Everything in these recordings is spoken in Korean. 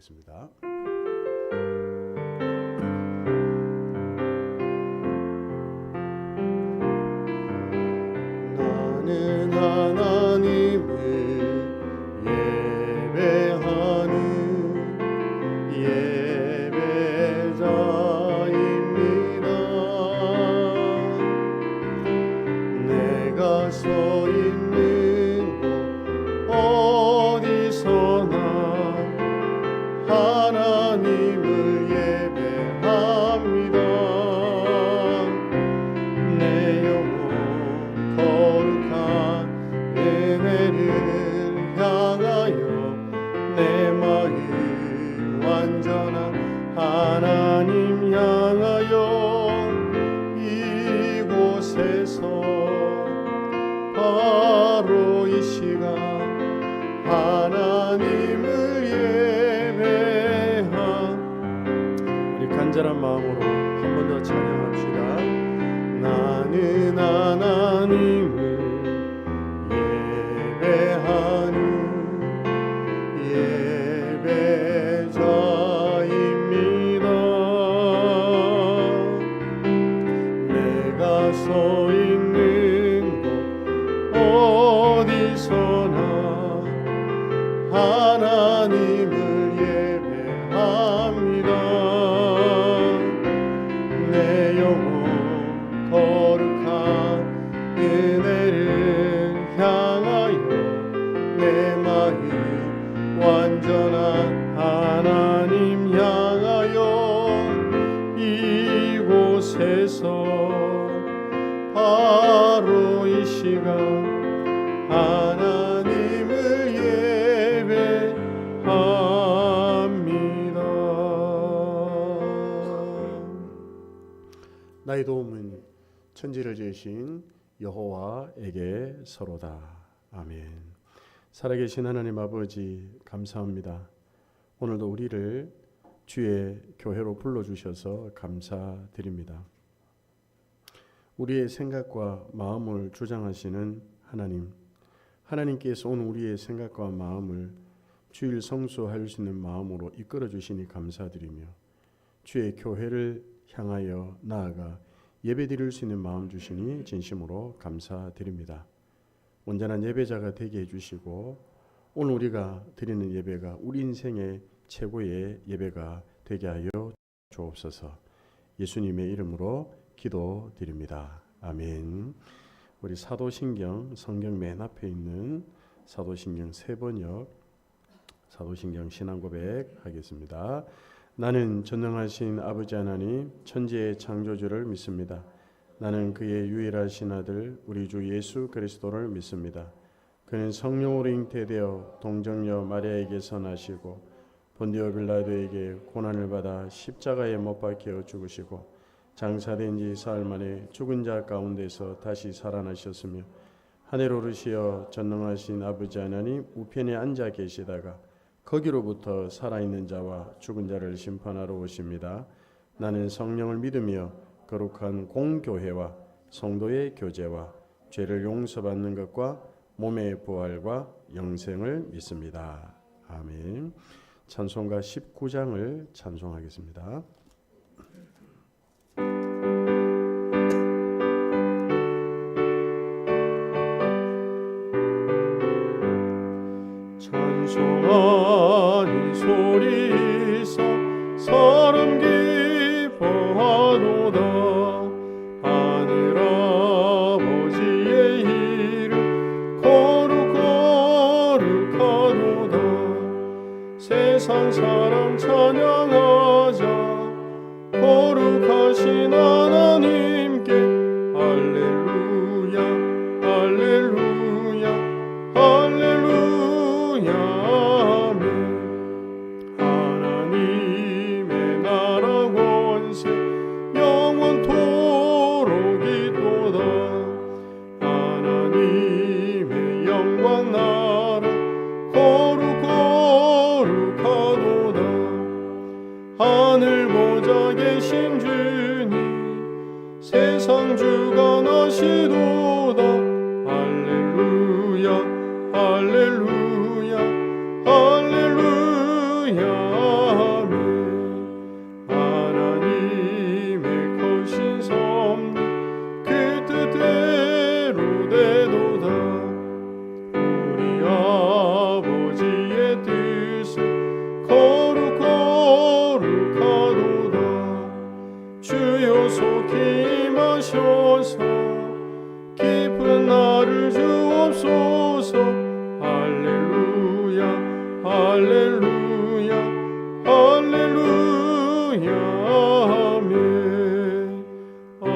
하겠습니다. 나는 하나님을 예배하는 예배자입니다. 내가 서 있는 곳 어디서나 하나님을 예배합니다. 내 영혼 거룩한 은혜를 향하여 내 마음 완전한 하나님 향하여 이곳에서 바로 이 시간 하나님을 예배하. 우리 간절한 마음으로 한 번 더 찬양합시다. 나는 하나님을 예배하는 예배자입니다. 내가 서 있는 곳 어디서나 하나님을 예배합니다. 내 영혼 거룩한 은혜를 향하여 내 마음 완전한 하나님 향하여 이곳에서 바로 이 시간 하나님을 예배합니다. 나의 도움은 천지를 지으신 여호와에게 서로다. 아멘. 살아계신 하나님 아버지 감사합니다. 오늘도 우리를 주의 교회로 불러주셔서 감사드립니다. 우리의 생각과 마음을 주장하시는 하나님, 하나님께서 오늘 우리의 생각과 마음을 주일 성수할 수 있는 마음으로 이끌어 주시니 감사드리며 주의 교회를 향하여 나아가 예배드릴 수 있는 마음 주시니 진심으로 감사드립니다. 온전한 예배자가 되게 해주시고 오늘 우리가 드리는 예배가 우리 인생의 최고의 예배가 되게 하여 주옵소서. 예수님의 이름으로 기도드립니다. 아멘. 우리 사도신경 성경 맨 앞에 있는 사도신경 3번역 사도신경 신앙고백 하겠습니다. 나는 전능하신 아버지 하나님 천지의 창조주를 믿습니다. 나는 그의 유일하신 아들 우리 주 예수 그리스도를 믿습니다. 그는 성령으로 잉태되어 동정녀 마리아에게서 나시고 본디오 빌라도에게 고난을 받아 십자가에 못 박혀 죽으시고 장사된 지 사흘 만에 죽은 자 가운데서 다시 살아나셨으며 하늘 오르시어 전능하신 아버지 하나님 우편에 앉아 계시다가 거기로부터 살아있는 자와 죽은 자를 심판하러 오십니다. 나는 성령을 믿으며 거룩한 공교회와 성도의 교제와 죄를 용서받는 것과 몸의 부활과 영생을 믿습니다. 아멘. 찬송가 19장을 찬송하겠습니다. 찬송하는 소리서 사람 기뻐하도다. 하늘 아버지의 이름 거룩하도다. 세상 사람 찬양하자. 거룩하신 하나님께 할렐루야 할렐루야 할렐루야 아멘. 하나님의 나라 권세 영원토록 있도다. 하나님의 영광 나라 거룩하도다. 하늘 보좌 계신 주님 하나님의 크신 섭리 그 뜻대로 되도다. 우리 아버지의 뜻은 거룩하도다. 주여 속히 임하셔서 깊은 나를 주옵소서. 할렐루야 할렐루야 할렐루야. 아멘 아멘.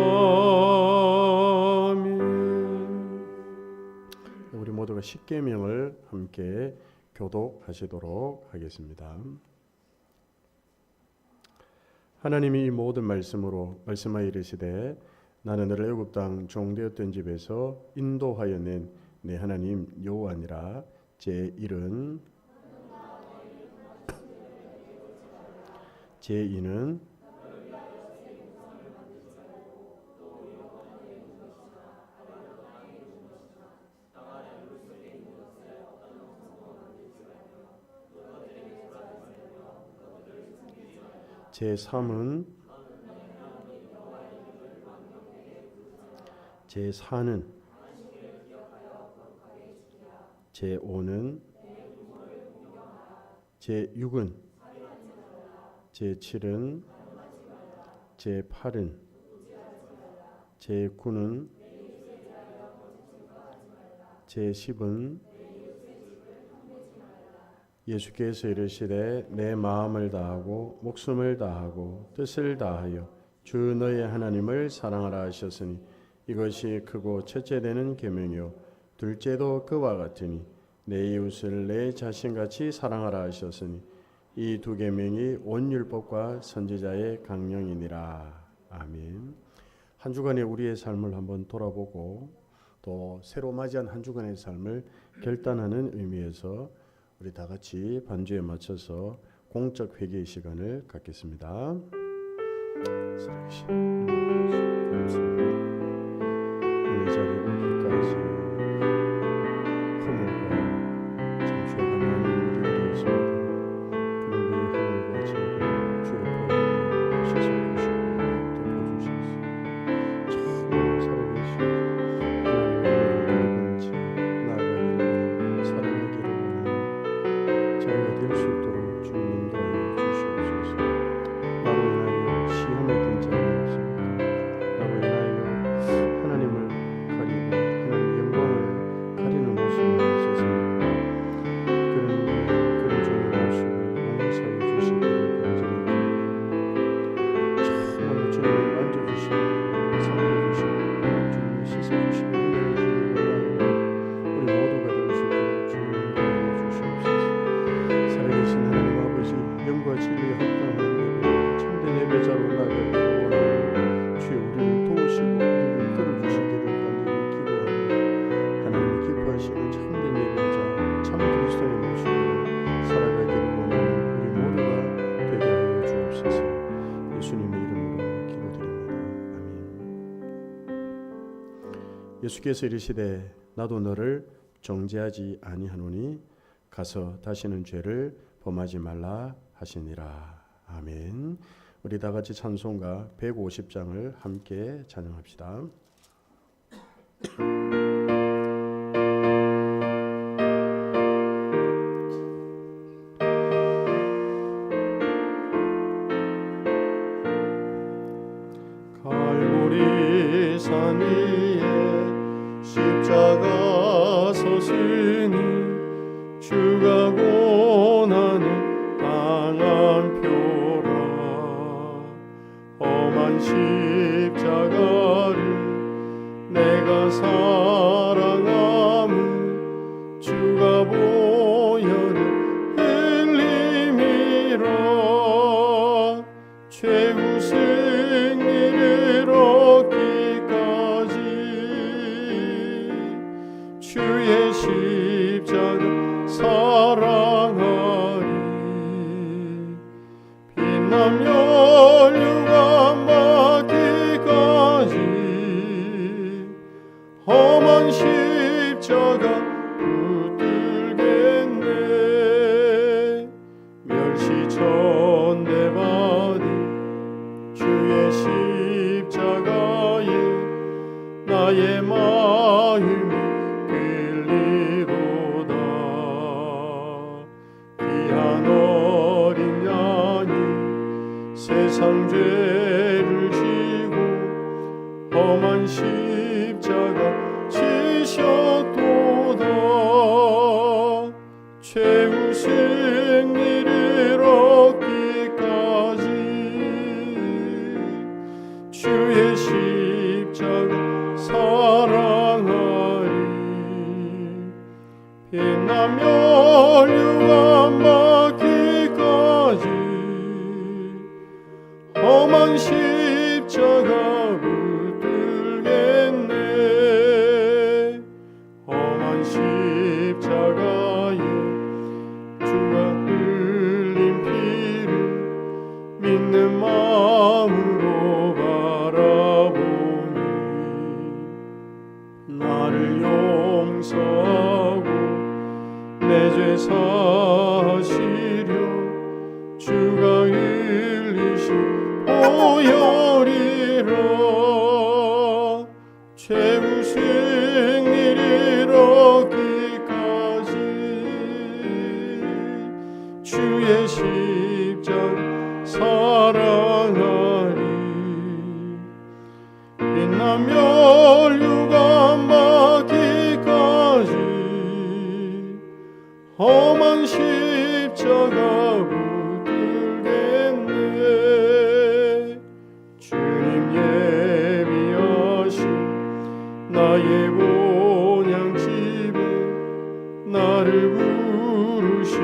우리 모두가 십계명을 함께 교독하시도록 하겠습니다. 하나님이 이 모든 말씀으로 말씀하여 이르시되 나는 너를 애굽 땅 종되었던 집에서 인도하여 낸 내 하나님 여호와니라. 제1은 제3은 제4는 제5는 제6은 제7은 제8은 제9는 제10은 예수께서 이르시되 내 마음을 다하고 목숨을 다하고 뜻을 다하여 주 너의 하나님을 사랑하라 하셨으니 이것이 크고 첫째 되는 계명이요 둘째도 그와 같으니 내 이웃을 내 자신같이 사랑하라 하셨으니 이 두 계명이 온 율법과 선지자의 강령이니라. 아멘. 한 주간의 우리의 삶을 한번 돌아보고 또 새로 맞이한 한 주간의 삶을 결단하는 의미에서 우리 다 같이 반주에 맞춰서 공적 회개의 시간을 갖겠습니다. 오늘 자리에 오기까지 허물과 참수가 많은 일들이 있습니다. 그런데 이 허물과 죄를 주의 보혈로 씻어주시고 덮어주셔서 정말 살아계신 하나님의 은혜를 나아가기를 원하고 살아가기를 원하는 저희가 될 수 있도록 주님 인도하여 주시옵소서. 나로 인하여 시험에 든 자는 없습니다. 나로 인하여 하나님을 가리고 하나님의 영광을 가리는 모습이 없었습니까? 그런 종의 모습을 용서해 주시기를 간절히 기도합니다. 정말로 주님을 만져주시고 살펴주시고 주님을 씻어주시고 은혜를 주시기 원하는 우리 모두가 될 수 있도록 주님 인도하여 주시옵소서. 살아계신 하나님 아버지, 영과 진리에 합당한 예배, 참된 예배자로 나아가기를 원하고 주여 우리를 도우시고 우리를 끌어주시기를 간절히 기도하며 하나님이 기뻐하시는 참된 예배자, 참 그리스도의 모습으로 살아가기를 원하는 우리 모두가 되게 하여 주옵소서. 예수님의 이름으로 기도드립니다. 아멘. 예수께서 이르시되 나도 너를 정죄하지 아니하노니 가서 다시는 죄를 범하지 말라 하시니라. 아멘. 우리 다 같이 찬송가 150장을 함께 찬양합시다. 갈보리 산 위에 십자가 섰으니 주가 고난을 당한 표라. 험한 십자가를 내가 사랑함은 주가 보혈을 흘림이라. 최후 승리를 얻기까지 주의 십자가 사랑하리. 빛나며 멸류관 받기까지 험한 십자가 붙들겠네. 멸시쳐 나의 마음이 끌리도다. 귀한 어린 양이 세상 죄를 지고 험한 십자가 지셨도다. 최후 승리를 얻기까지 주의 십자가 사랑하리. 빛나며 유감 받기까지 험한 십자가 붙들겠네. 험한 십자가에 주가 흘린 피를 믿는 마음으로 바라보니 나를 용서하고 내 죄 사시려 주가 흘리신 보혈이라. 최후 승리를 얻기까지 주의 십자가 사랑하리. 빛나며 유감 받기까지 험한 십자가 붙들겠네. 주님 예비하신 나의 본향집에 나를 부르실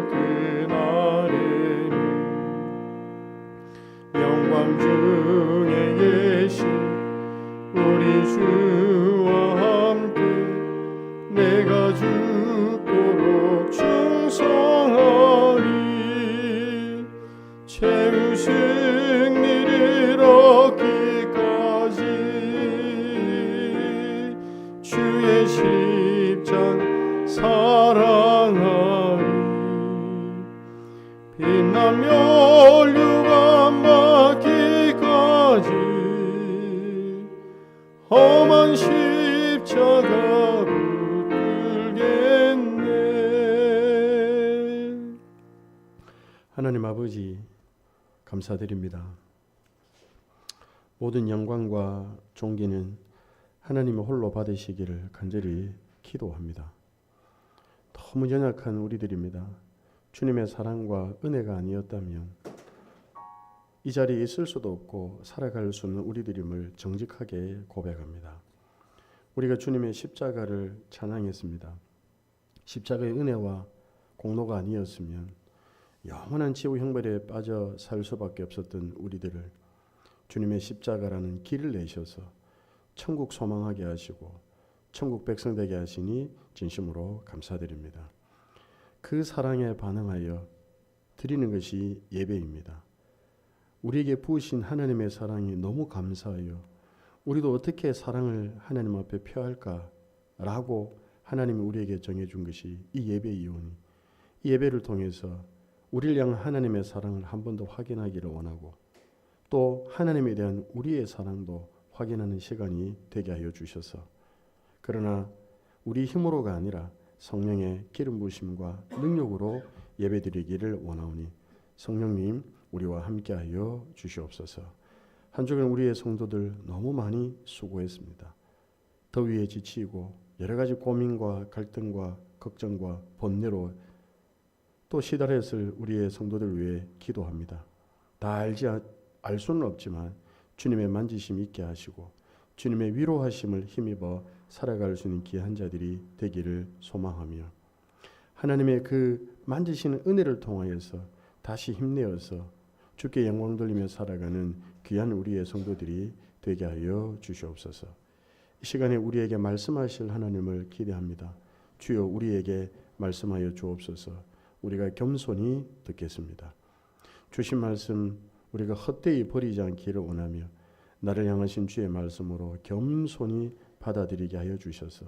그날에는 영광 중에 계신 우리 주와 함께 내가 죽도록 충성하리. 최후 승리를 얻기까지 주의 십자가 사랑하리. 빛나며 유감 받기까지 험한 십자가 붙들겠네. 하나님 아버지 감사드립니다. 모든 영광과 존귀는 하나님의 홀로 받으시기를 간절히 기도합니다. 너무 연약한 우리들입니다. 주님의 사랑과 은혜가 아니었다면 이 자리에 있을 수도 없고 살아갈 수 없는 우리들임을 정직하게 고백합니다. 우리가 주님의 십자가를 찬양했습니다. 십자가의 은혜와 공로가 아니었으면 영원한 지옥 형벌에 빠져 살 수밖에 없었던 우리들을 주님의 십자가라는 길을 내셔서 천국 소망하게 하시고 천국 백성 되게 하시니 진심으로 감사드립니다. 그 사랑에 반응하여 드리는 것이 예배입니다. 우리에게 부으신 하나님의 사랑이 너무 감사하여 우리도 어떻게 사랑을 하나님 앞에 표할까라고 하나님이 우리에게 정해준 것이 이 예배이오니 이 예배를 통해서 우리를 향한 하나님의 사랑을 한 번 더 확인하기를 원하고 또 하나님에 대한 우리의 사랑도 확인하는 시간이 되게 하여 주셔서 그러나 우리 힘으로가 아니라 성령의 기름 부으심과 능력으로 예배드리기를 원하오니 성령님 우리와 함께하여 주시옵소서. 한 주간 우리의 성도들 너무 많이 수고했습니다. 더위에 지치고 여러 가지 고민과 갈등과 걱정과 번뇌로 또 시달렸을 우리의 성도들 위해 기도합니다. 다 알 수는 없지만 주님의 만지심 있게 하시고 주님의 위로하심을 힘입어 살아갈 수 있는 귀한 자들이 되기를 소망하며 하나님의 그 만지시는 은혜를 통하여서 다시 힘내어서 주께 영광 돌리며 살아가는 귀한 우리의 성도들이 되게 하여 주시옵소서. 이 시간에 우리에게 말씀하실 하나님을 기대합니다. 주여 우리에게 말씀하여 주옵소서. 우리가 겸손히 듣겠습니다. 주신 말씀 우리가 헛되이 버리지 않기를 원하며 나를 향하신 주의 말씀으로 겸손히 받아들이게 하여 주셔서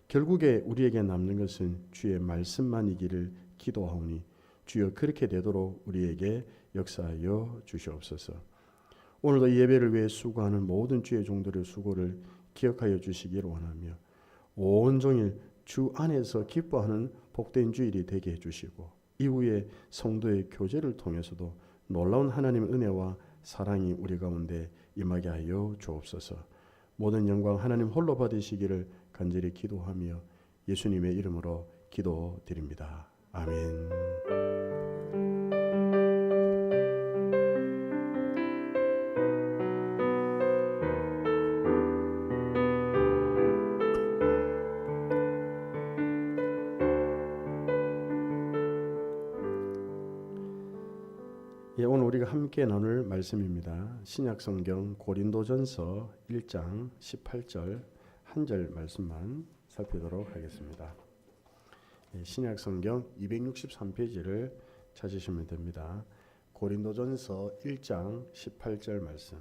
결국에 우리에게 남는 것은 주의 말씀만이기를 기도하오니 주여 그렇게 되도록 우리에게 역사하여 주시옵소서. 오늘도 예배를 위해 수고하는 모든 주의 종들의 수고를 기억하여 주시기를 원하며 온종일 주 안에서 기뻐하는 복된 주일이 되게 해주시고 이후에 성도의 교제를 통해서도 놀라운 하나님의 은혜와 사랑이 우리 가운데 임하게 하여 주옵소서. 모든 영광 하나님 홀로 받으시기를 간절히 기도하며 예수님의 이름으로 기도드립니다. 아멘. 오늘 우리가 함께 나눌 말씀입니다. 신약성경 고린도전서 1장 18절 한 절 말씀만 살피도록 하겠습니다. 신약성경 263페이지를 찾으시면 됩니다. 고린도전서 1장 18절 말씀.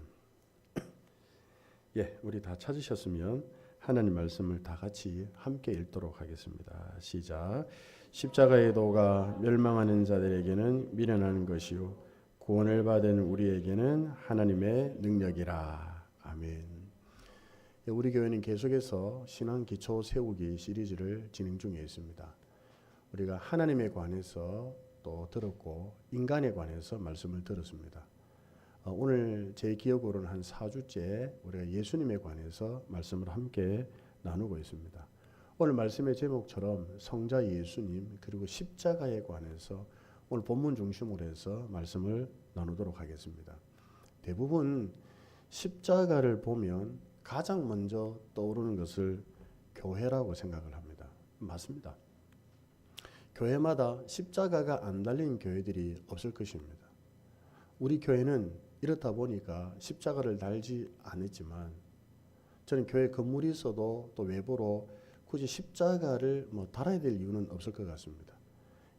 우리 다 찾으셨으면 하나님 말씀을 다 같이 함께 읽도록 하겠습니다. 시작. 십자가의 도가 멸망하는 자들에게는 미련한 것이요 구원을 받은 우리에게는 하나님의 능력이라. 아멘. 우리 교회는 계속해서 신앙 기초 세우기 시리즈를 진행 중에 있습니다. 우리가 하나님에 관해서 또 들었고 인간에 관해서 말씀을 들었습니다. 오늘 제 기억으로는 한 4주째 우리가 예수님에 관해서 말씀을 함께 나누고 있습니다. 오늘 말씀의 제목처럼 성자 예수님 그리고 십자가에 관해서 오늘 본문 중심으로 해서 말씀을 나누도록 하겠습니다. 대부분 십자가를 보면 가장 먼저 떠오르는 것을 교회라고 생각을 합니다. 맞습니다. 교회마다 십자가가 안 달린 교회들이 없을 것입니다. 우리 교회는 이렇다 보니까 십자가를 달지 않았지만 저는 교회 건물이 있어도 또 외부로 굳이 십자가를 달아야 될 이유는 없을 것 같습니다.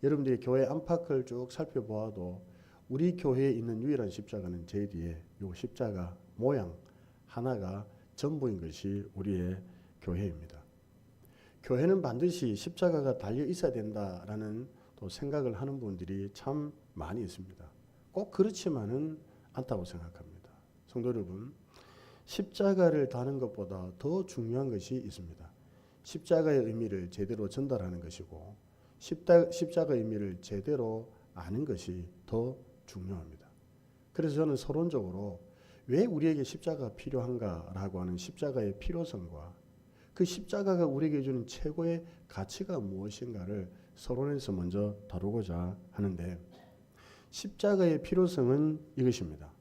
여러분들이 교회 안팎을 쭉 살펴보아도 우리 교회에 있는 유일한 십자가는 제 뒤에 요 십자가 모양 하나가 전부인 것이 우리의 교회입니다. 교회는 반드시 십자가가 달려 있어야 된다라는 또 생각을 하는 분들이 참 많이 있습니다. 꼭 그렇지만은 않다고 생각합니다. 성도 여러분, 십자가를 다는 것보다 더 중요한 것이 있습니다. 십자가의 의미를 제대로 전달하는 것이고 십자가의 의미를 제대로 아는 것이 더 중요합니다. 그래서 저는 서론적으로 왜 우리에게 십자가가 필요한가라고 하는 십자가의 필요성과 그 십자가가 우리에게 주는 최고의 가치가 무엇인가를 서론에서 먼저 다루고자 하는데 십자가의 필요성은 이것입니다.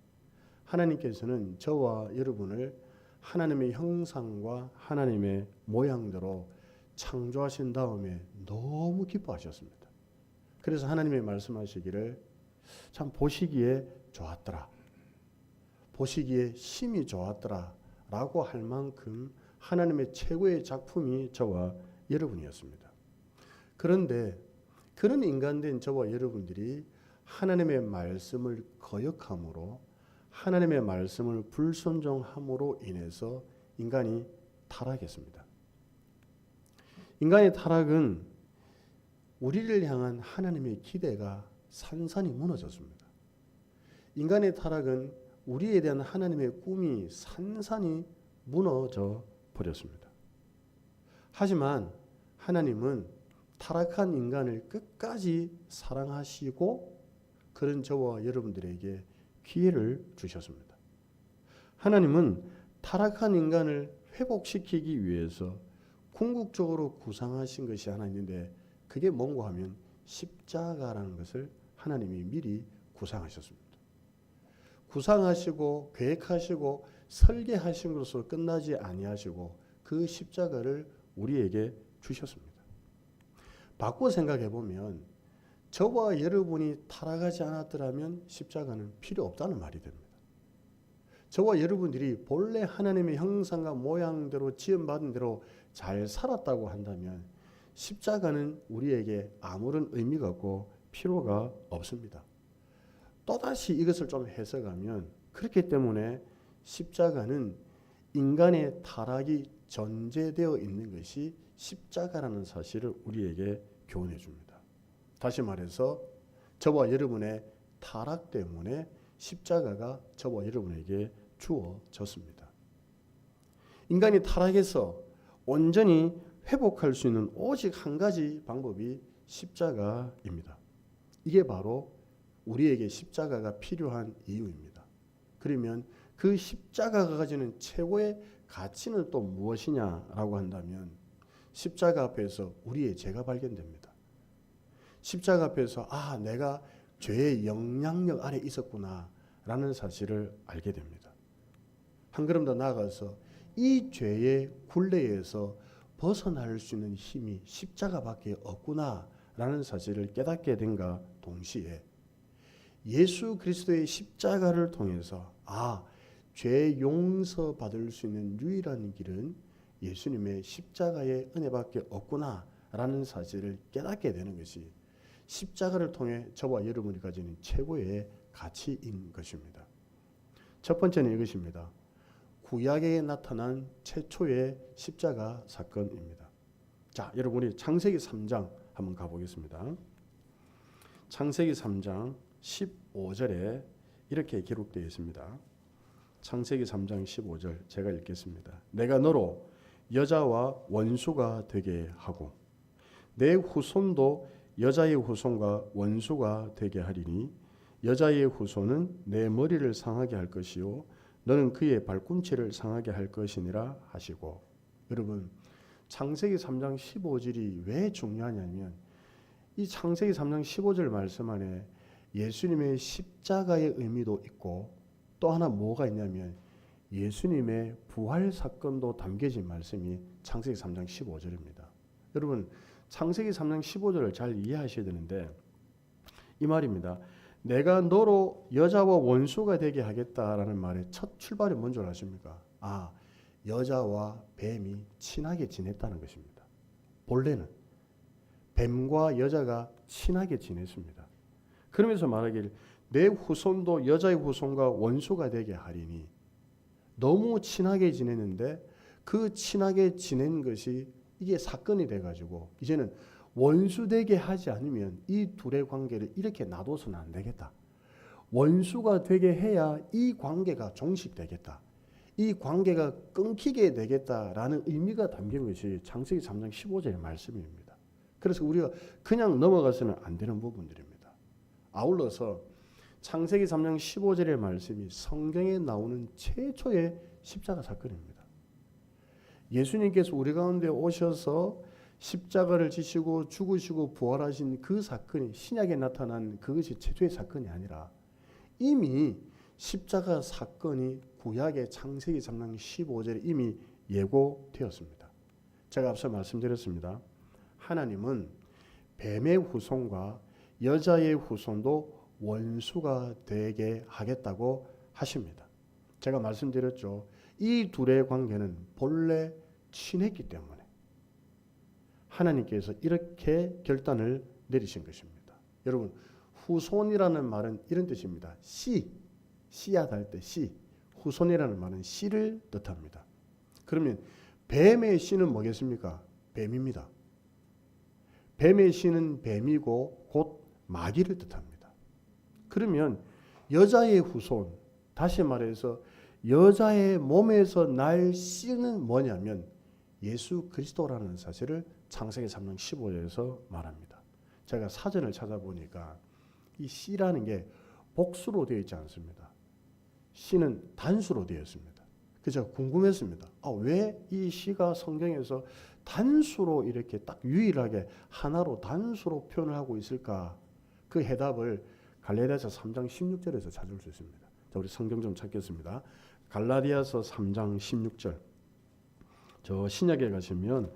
하나님께서는 저와 여러분을 하나님의 형상과 하나님의 모양대로 창조하신 다음에 너무 기뻐하셨습니다. 그래서 하나님이 말씀하시기를 참 보시기에 좋았더라. 보시기에 심히 좋았더라 라고 할 만큼 하나님의 최고의 작품이 저와 여러분이었습니다. 그런데 그런 인간된 저와 여러분들이 하나님의 말씀을 거역함으로 하나님의 말씀을 불순종함으로 인해서 인간이 타락했습니다. 인간의 타락은 우리를 향한 하나님의 기대가 산산이 무너졌습니다. 인간의 타락은 우리에 대한 하나님의 꿈이 산산이 무너져 버렸습니다. 하지만 하나님은 타락한 인간을 끝까지 사랑하시고 그런 저와 여러분들에게 기회를 주셨습니다. 하나님은 타락한 인간을 회복시키기 위해서 궁극적으로 구상하신 것이 하나 있는데 그게 뭔가 하면 십자가라는 것을 하나님이 미리 구상하셨습니다. 구상하시고 계획하시고 설계하신 것으로 끝나지 아니하시고 그 십자가를 우리에게 주셨습니다. 바꿔 생각해 보면 저와 여러분이 타락하지 않았더라면 십자가는 필요 없다는 말이 됩니다. 저와 여러분들이 본래 하나님의 형상과 모양대로 지음받은 대로 잘 살았다고 한다면 십자가는 우리에게 아무런 의미가 없고 필요가 없습니다. 또다시 이것을 좀 해석하면 그렇기 때문에 십자가는 인간의 타락이 전제되어 있는 것이 십자가라는 사실을 우리에게 교훈해 줍니다. 다시 말해서 저와 여러분의 타락 때문에 십자가가 저와 여러분에게 주어졌습니다. 인간이 타락해서 온전히 회복할 수 있는 오직 한 가지 방법이 십자가입니다. 이게 바로 우리에게 십자가가 필요한 이유입니다. 그러면 그 십자가가 가지는 최고의 가치는 또 무엇이냐라고 한다면 십자가 앞에서 우리의 죄가 발견됩니다. 십자가 앞에서 내가 죄의 영향력 아래 있었구나 라는 사실을 알게 됩니다. 한 걸음 더 나아가서 이 죄의 굴레에서 벗어날 수 있는 힘이 십자가밖에 없구나 라는 사실을 깨닫게 된가 동시에 예수 그리스도의 십자가를 통해서 죄 용서 받을 수 있는 유일한 길은 예수님의 십자가의 은혜밖에 없구나 라는 사실을 깨닫게 되는 것이 십자가를 통해 저와 여러분이 가지는 최고의 가치인 것입니다. 첫 번째는 이것입니다. 구약에 나타난 최초의 십자가 사건입니다. 자, 여러분이 창세기 3장 한번 가보겠습니다. 창세기 3장 15절에 이렇게 기록되어 있습니다. 창세기 3장 15절 제가 읽겠습니다. 내가 너로 여자와 원수가 되게 하고 내 후손도 여자의 후손과 원수가 되게 하리니 여자의 후손은 내 머리를 상하게 할 것이요 너는 그의 발꿈치를 상하게 할 것이니라 하시고. 여러분, 창세기 3장 15절이 왜 중요하냐면 이 창세기 3장 15절 말씀 안에 예수님의 십자가의 의미도 있고 또 하나 뭐가 있냐면 예수님의 부활 사건도 담겨진 말씀이 창세기 3장 15절입니다. 여러분, 창세기 3장 15절을 잘 이해하셔야 되는데 이 말입니다. 내가 너로 여자와 원수가 되게 하겠다라는 말의 첫 출발이 뭔 줄 아십니까? 여자와 뱀이 친하게 지냈다는 것입니다. 본래는 뱀과 여자가 친하게 지냈습니다. 그러면서 말하기를 내 후손도 여자의 후손과 원수가 되게 하리니 너무 친하게 지냈는데 그 친하게 지낸 것이 이게 사건이 돼가지고 이제는 원수되게 하지 않으면 이 둘의 관계를 이렇게 놔둬서는 안 되겠다. 원수가 되게 해야 이 관계가 종식되겠다. 이 관계가 끊기게 되겠다라는 의미가 담긴 것이 창세기 3장 15절의 말씀입니다. 그래서 우리가 그냥 넘어가서는 안 되는 부분들입니다. 아울러서 창세기 3장 15절의 말씀이 성경에 나오는 최초의 십자가 사건입니다. 예수님께서 우리 가운데 오셔서 십자가를 지시고 죽으시고 부활하신 그 사건이 신약에 나타난 그것이 최초의 사건이 아니라 이미 십자가 사건이 구약의 창세기 3장 15절에 이미 예고되었습니다. 제가 앞서 말씀드렸습니다. 하나님은 뱀의 후손과 여자의 후손도 원수가 되게 하겠다고 하십니다. 제가 말씀드렸죠. 이 둘의 관계는 본래 친했기 때문에 하나님께서 이렇게 결단을 내리신 것입니다. 여러분, 후손이라는 말은 이런 뜻입니다. 씨앗 할 때 씨, 후손이라는 말은 씨를 뜻합니다. 그러면 뱀의 씨는 뭐겠습니까? 뱀입니다. 뱀의 씨는 뱀이고 곧 마귀를 뜻합니다. 그러면 여자의 후손, 다시 말해서 여자의 몸에서 날 씨는 뭐냐면 예수 그리스도라는 사실을 창세기 3장 15절에서 말합니다. 제가 사전을 찾아보니까 이 씨라는 게 복수로 되어 있지 않습니다. 씨는 단수로 되어 있습니다. 그래서 제가 궁금했습니다. 왜 이 씨가 성경에서 단수로 이렇게 딱 유일하게 하나로 단수로 표현을 하고 있을까? 그 해답을 갈라디아서 3장 16절에서 찾을 수 있습니다. 자, 우리 성경 좀 찾겠습니다. 갈라디아서 3장 16절. 저 신약에 가시면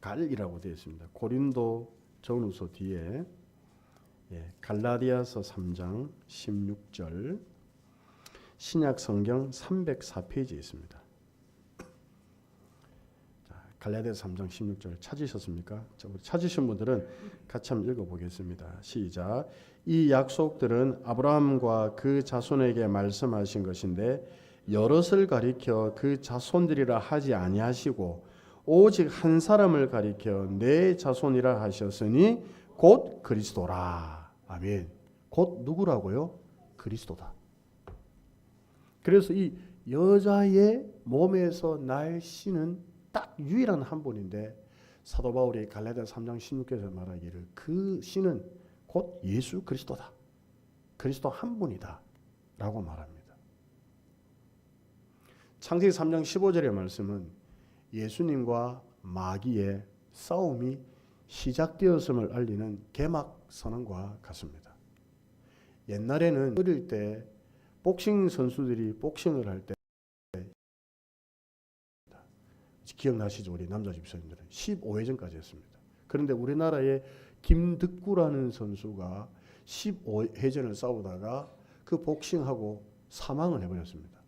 갈이라고 되어 있습니다. 고린도 전후서 뒤에 갈라디아서 3장 16절 신약 성경 304페이지에 있습니다. 자, 갈라디아서 3장 16절 찾으셨습니까? 자, 우리 찾으신 분들은 같이 한번 읽어보겠습니다. 시작. 이 약속들은 아브라함과 그 자손에게 말씀하신 것인데 여럿을 가리켜 그 자손들이라 하지 아니하시고 오직 한 사람을 가리켜 내 자손이라 하셨으니 곧 그리스도라. 아멘. 곧 누구라고요? 그리스도다. 그래서 이 여자의 몸에서 날 씨는 딱 유일한 한 분인데 사도 바울이 갈라디아 3장 16절에서 말하기를 그 씨는 곧 예수 그리스도다. 그리스도 한 분이다. 라고 말합니다. 창세기 3장 15절의 말씀은 예수님과 마귀의 싸움이 시작되었음을 알리는 개막 선언과 같습니다. 옛날에는 어릴 때 복싱 선수들이 복싱을 할 때 기억나시죠? 우리 남자 집사님들은 15회전까지 했습니다. 그런데 우리나라의 김득구라는 선수가 15회전을 싸우다가 그 복싱하고 사망을 해버렸습니다.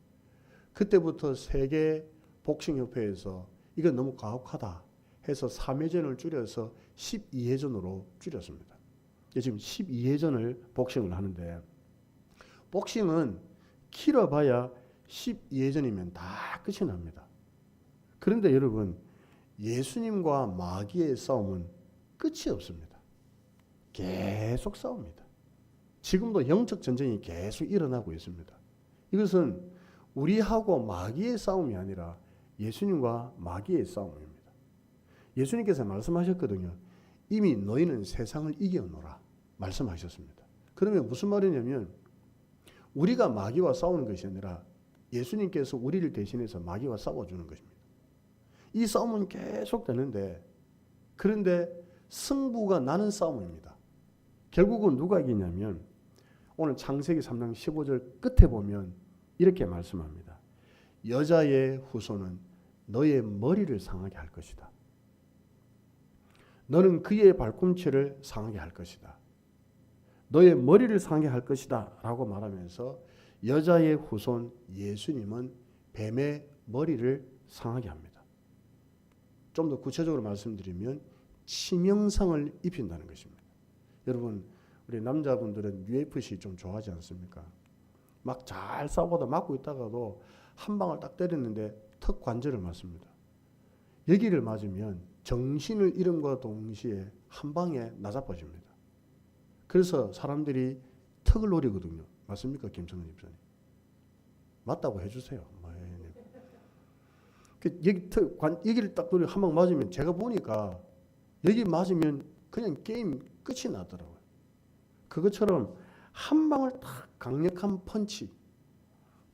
그때부터 세계 복싱협회에서 이건 너무 가혹하다 해서 3회전을 줄여서 12회전으로 줄였습니다. 지금 12회전을 복싱을 하는데 복싱은 길어봐야 12회전이면 다 끝이 납니다. 그런데 여러분 예수님과 마귀의 싸움은 끝이 없습니다. 계속 싸웁니다. 지금도 영적 전쟁이 계속 일어나고 있습니다. 이것은 우리하고 마귀의 싸움이 아니라 예수님과 마귀의 싸움입니다. 예수님께서 말씀하셨거든요. 이미 너희는 세상을 이겨노라 말씀하셨습니다. 그러면 무슨 말이냐면 우리가 마귀와 싸우는 것이 아니라 예수님께서 우리를 대신해서 마귀와 싸워주는 것입니다. 이 싸움은 계속 되는데 그런데 승부가 나는 싸움입니다. 결국은 누가 이기냐면 오늘 창세기 3장 15절 끝에 보면 이렇게 말씀합니다. 여자의 후손은 너의 머리를 상하게 할 것이다. 너는 그의 발꿈치를 상하게 할 것이다. 너의 머리를 상하게 할 것이다 라고 말하면서 여자의 후손 예수님은 뱀의 머리를 상하게 합니다. 좀 더 구체적으로 말씀드리면 치명상을 입힌다는 것입니다. 여러분 우리 남자분들은 UFC 좀 좋아하지 않습니까? 막 잘 싸우다 맞고 있다가도 한 방을 딱 때렸는데 턱 관절을 맞습니다. 여기를 맞으면 정신을 잃음과 동시에 한 방에 나자빠집니다. 그래서 사람들이 턱을 노리거든요. 맞습니까, 김성근 집사님? 맞다고 해주세요. 여기를 딱 노리 한 방 맞으면 제가 보니까 여기 맞으면 그냥 게임 끝이 나더라고요. 그것처럼 한 방을 딱 강력한 펀치,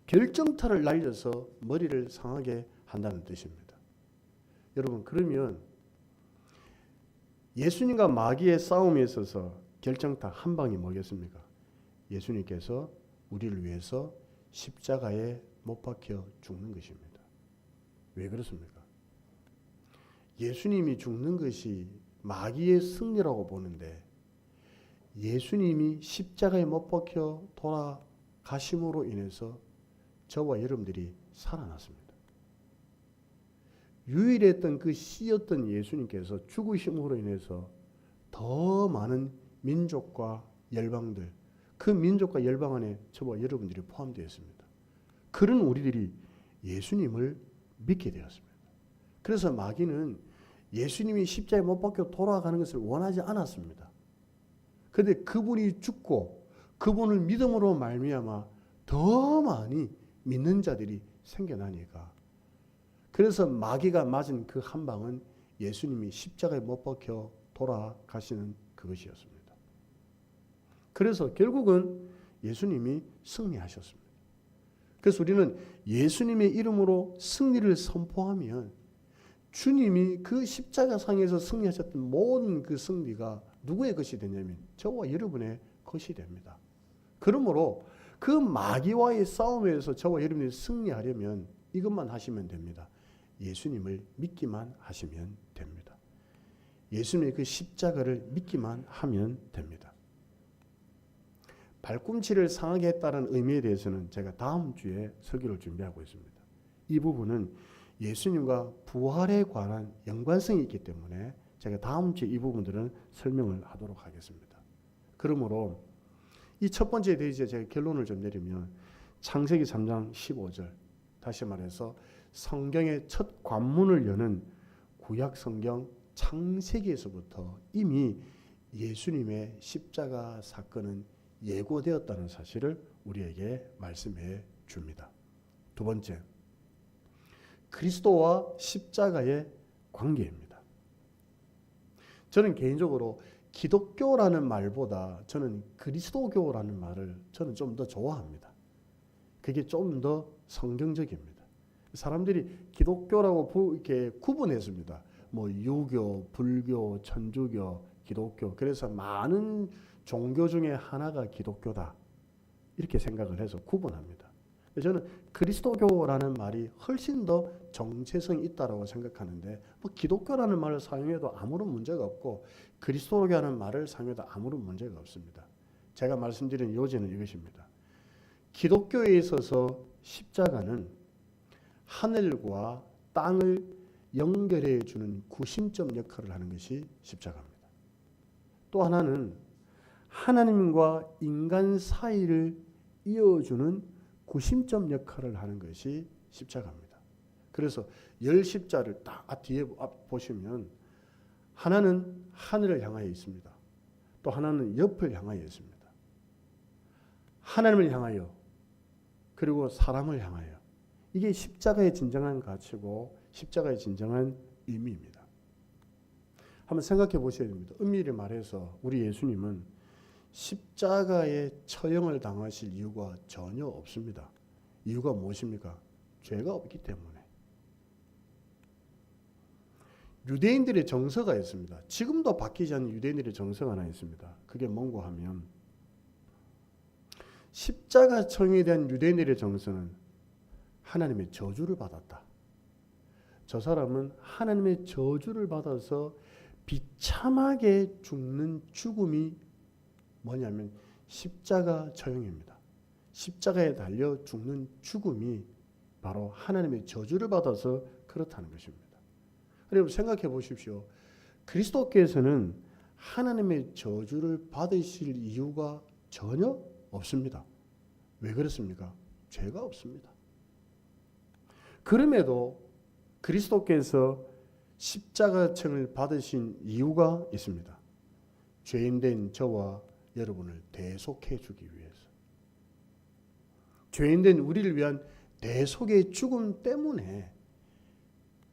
결정타를 날려서 머리를 상하게 한다는 뜻입니다. 여러분 그러면 예수님과 마귀의 싸움에 있어서 결정타 한 방이 뭐겠습니까? 예수님께서 우리를 위해서 십자가에 못 박혀 죽는 것입니다. 왜 그렇습니까? 예수님이 죽는 것이 마귀의 승리라고 보는데 예수님이 십자가에 못 박혀 돌아가심으로 인해서 저와 여러분들이 살아났습니다. 유일했던 그 씨였던 예수님께서 죽으심으로 인해서 더 많은 민족과 열방들, 그 민족과 열방 안에 저와 여러분들이 포함되어 있습니다. 그런 우리들이 예수님을 믿게 되었습니다. 그래서 마귀는 예수님이 십자가에 못 박혀 돌아가는 것을 원하지 않았습니다. 그런데 그분이 죽고 그분을 믿음으로 말미암아 더 많이 믿는 자들이 생겨나니까 그래서 마귀가 맞은 그 한 방은 예수님이 십자가에 못 박혀 돌아가시는 그것이었습니다. 그래서 결국은 예수님이 승리하셨습니다. 그래서 우리는 예수님의 이름으로 승리를 선포하면 주님이 그 십자가상에서 승리하셨던 모든 그 승리가 누구의 것이 되냐면 저와 여러분의 것이 됩니다. 그러므로 그 마귀와의 싸움에서 저와 여러분이 승리하려면 이것만 하시면 됩니다. 예수님을 믿기만 하시면 됩니다. 예수님의 그 십자가를 믿기만 하면 됩니다. 발꿈치를 상하게 했다는 의미에 대해서는 제가 다음 주에 설교를 준비하고 있습니다. 이 부분은 예수님과 부활에 관한 연관성이 있기 때문에 제가 다음 주에 이 부분들은 설명을 하도록 하겠습니다. 그러므로 이 첫 번째에 대해서 제가 결론을 좀 내리면 창세기 3장 15절 다시 말해서 성경의 첫 관문을 여는 구약 성경 창세기에서부터 이미 예수님의 십자가 사건은 예고되었다는 사실을 우리에게 말씀해 줍니다. 두 번째, 그리스도와 십자가의 관계입니다. 저는 개인적으로 기독교라는 말보다 저는 그리스도교라는 말을 저는 좀 더 좋아합니다. 그게 좀 더 성경적입니다. 사람들이 기독교라고 이렇게 구분했습니다. 뭐 유교, 불교, 천주교, 기독교. 그래서 많은 종교 중에 하나가 기독교다. 이렇게 생각을 해서 구분합니다. 저는 그리스도교라는 말이 훨씬 더 정체성이 있다고 생각하는데 뭐 기독교라는 말을 사용해도 아무런 문제가 없고 그리스도교라는 말을 사용해도 아무런 문제가 없습니다. 제가 말씀드린 요지는 이것입니다. 기독교에 있어서 십자가는 하늘과 땅을 연결해 주는 구심점 역할을 하는 것이 십자가입니다. 또 하나는 하나님과 인간 사이를 이어주는 구심점 역할을 하는 것이 십자가입니다. 그래서 열 십자를 딱 뒤에 보시면 하나는 하늘을 향하여 있습니다. 또 하나는 옆을 향하여 있습니다. 하나님을 향하여 그리고 사람을 향하여 이게 십자가의 진정한 가치고 십자가의 진정한 의미입니다. 한번 생각해 보셔야 됩니다. 엄밀히 말해서 우리 예수님은 십자가에 처형을 당하실 이유가 전혀 없습니다. 이유가 무엇입니까? 죄가 없기 때문에. 유대인들의 정서가 있습니다. 지금도 바뀌지 않는 유대인들의 정서가 하나 있습니다. 그게 뭔가 하면 십자가 처형에 대한 유대인들의 정서는 하나님의 저주를 받았다. 저 사람은 하나님의 저주를 받아서 비참하게 죽는 죽음이 뭐냐면 십자가 처형입니다. 십자가에 달려 죽는 죽음이 바로 하나님의 저주를 받아서 그렇다는 것입니다. 여러분 생각해 보십시오. 그리스도께서는 하나님의 저주를 받으실 이유가 전혀 없습니다. 왜 그렇습니까? 죄가 없습니다. 그럼에도 그리스도께서 십자가청을 받으신 이유가 있습니다. 죄인된 저와 여러분을 대속해 주기 위해서. 죄인된 우리를 위한 대속의 죽음 때문에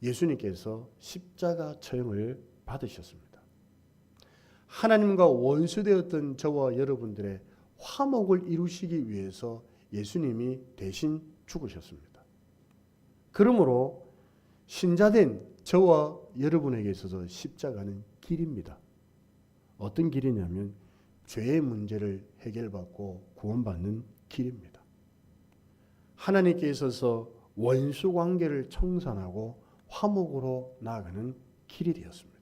예수님께서 십자가 처형을 받으셨습니다. 하나님과 원수되었던 저와 여러분들의 화목을 이루시기 위해서 예수님이 대신 죽으셨습니다. 그러므로 신자된 저와 여러분에게 있어서 십자가는 길입니다. 어떤 길이냐면 죄의 문제를 해결받고 구원받는 길입니다. 하나님께 있어서 원수 관계를 청산하고 화목으로 나아가는 길이 되었습니다.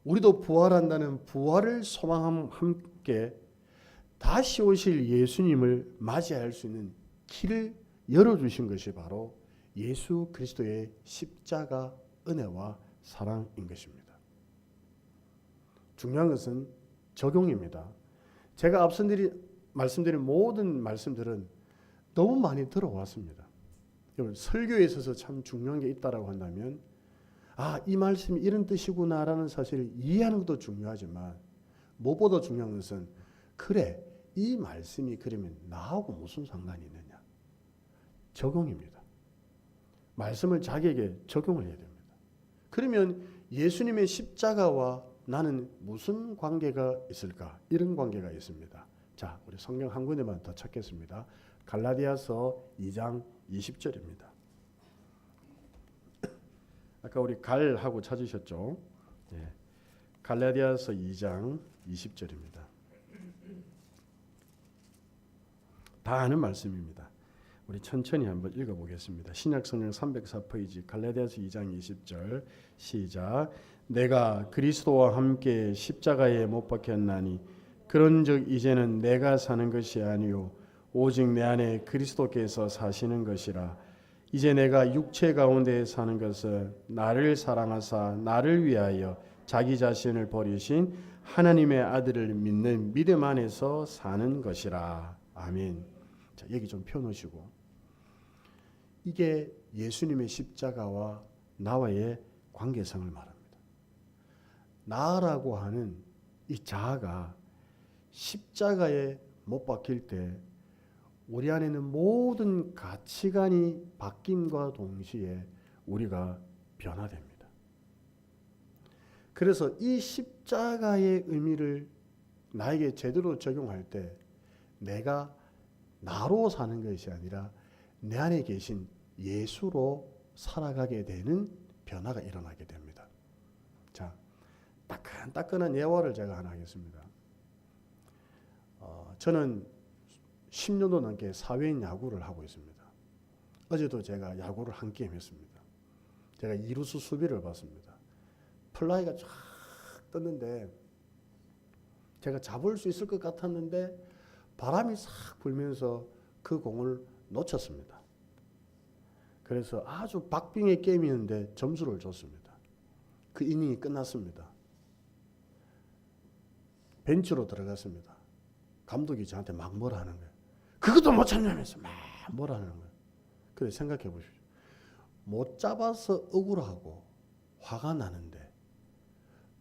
우리도 부활한다는 부활을 소망함과 함께 다시 오실 예수님을 맞이할 수 있는 길을 열어주신 것이 바로 예수 그리스도의 십자가 은혜와 사랑인 것입니다. 중요한 것은 적용입니다. 제가 앞서 말씀드린 모든 말씀들은 너무 많이 들어왔습니다. 설교에 있어서 참 중요한 게 있다고 한다면 이 말씀이 이런 뜻이구나라는 사실을 이해하는 것도 중요하지만 무엇보다 중요한 것은 그래 이 말씀이 그러면 나하고 무슨 상관이 있느냐. 적용입니다. 말씀을 자기에게 적용을 해야 됩니다. 그러면 예수님의 십자가와 나는 무슨 관계가 있을까? 이런 관계가 있습니다. 자, 우리 성경 한 군데만 더 찾겠습니다. 갈라디아서 2장 20절입니다. 아까 우리 갈하고 찾으셨죠? 예. 갈라디아서 2장 20절입니다. 다 아는 말씀입니다. 우리 천천히 한번 읽어보겠습니다. 신약성경 304페이지 갈라디아서 2장 20절 시작. 내가 그리스도와 함께 십자가에 못 박혔나니 그런즉 이제는 내가 사는 것이 아니요 오직 내 안에 그리스도께서 사시는 것이라. 이제 내가 육체 가운데 사는 것은 나를 사랑하사 나를 위하여 자기 자신을 버리신 하나님의 아들을 믿는 믿음 안에서 사는 것이라. 아멘. 자, 여기 좀 펴놓으시고 이게 예수님의 십자가와 나와의 관계성을 말합니다. 나라고 하는 이 자아가 십자가에 못 박힐 때 우리 안에는 모든 가치관이 바뀜과 동시에 우리가 변화됩니다. 그래서 이 십자가의 의미를 나에게 제대로 적용할 때 내가 나로 사는 것이 아니라 내 안에 계신 예수로 살아가게 되는 변화가 일어나게 됩니다. 자, 따끈따끈한 예화를 제가 하나 하겠습니다. 저는 10년도 넘게 사회인 야구를 하고 있습니다. 어제도 제가 야구를 한 게임 했습니다. 제가 이루수 수비를 봤습니다. 플라이가 쫙 떴는데 제가 잡을 수 있을 것 같았는데 바람이 싹 불면서 그 공을 놓쳤습니다. 그래서 아주 박빙의 게임이었는데 점수를 줬습니다. 그 이닝이 끝났습니다. 벤치로 들어갔습니다. 감독이 저한테 막 뭐라 하는 거예요. 그것도 못 참냐면서 막 뭐라 하는 거예요. 그래 생각해 보십시오. 못 잡아서 억울하고 화가 나는데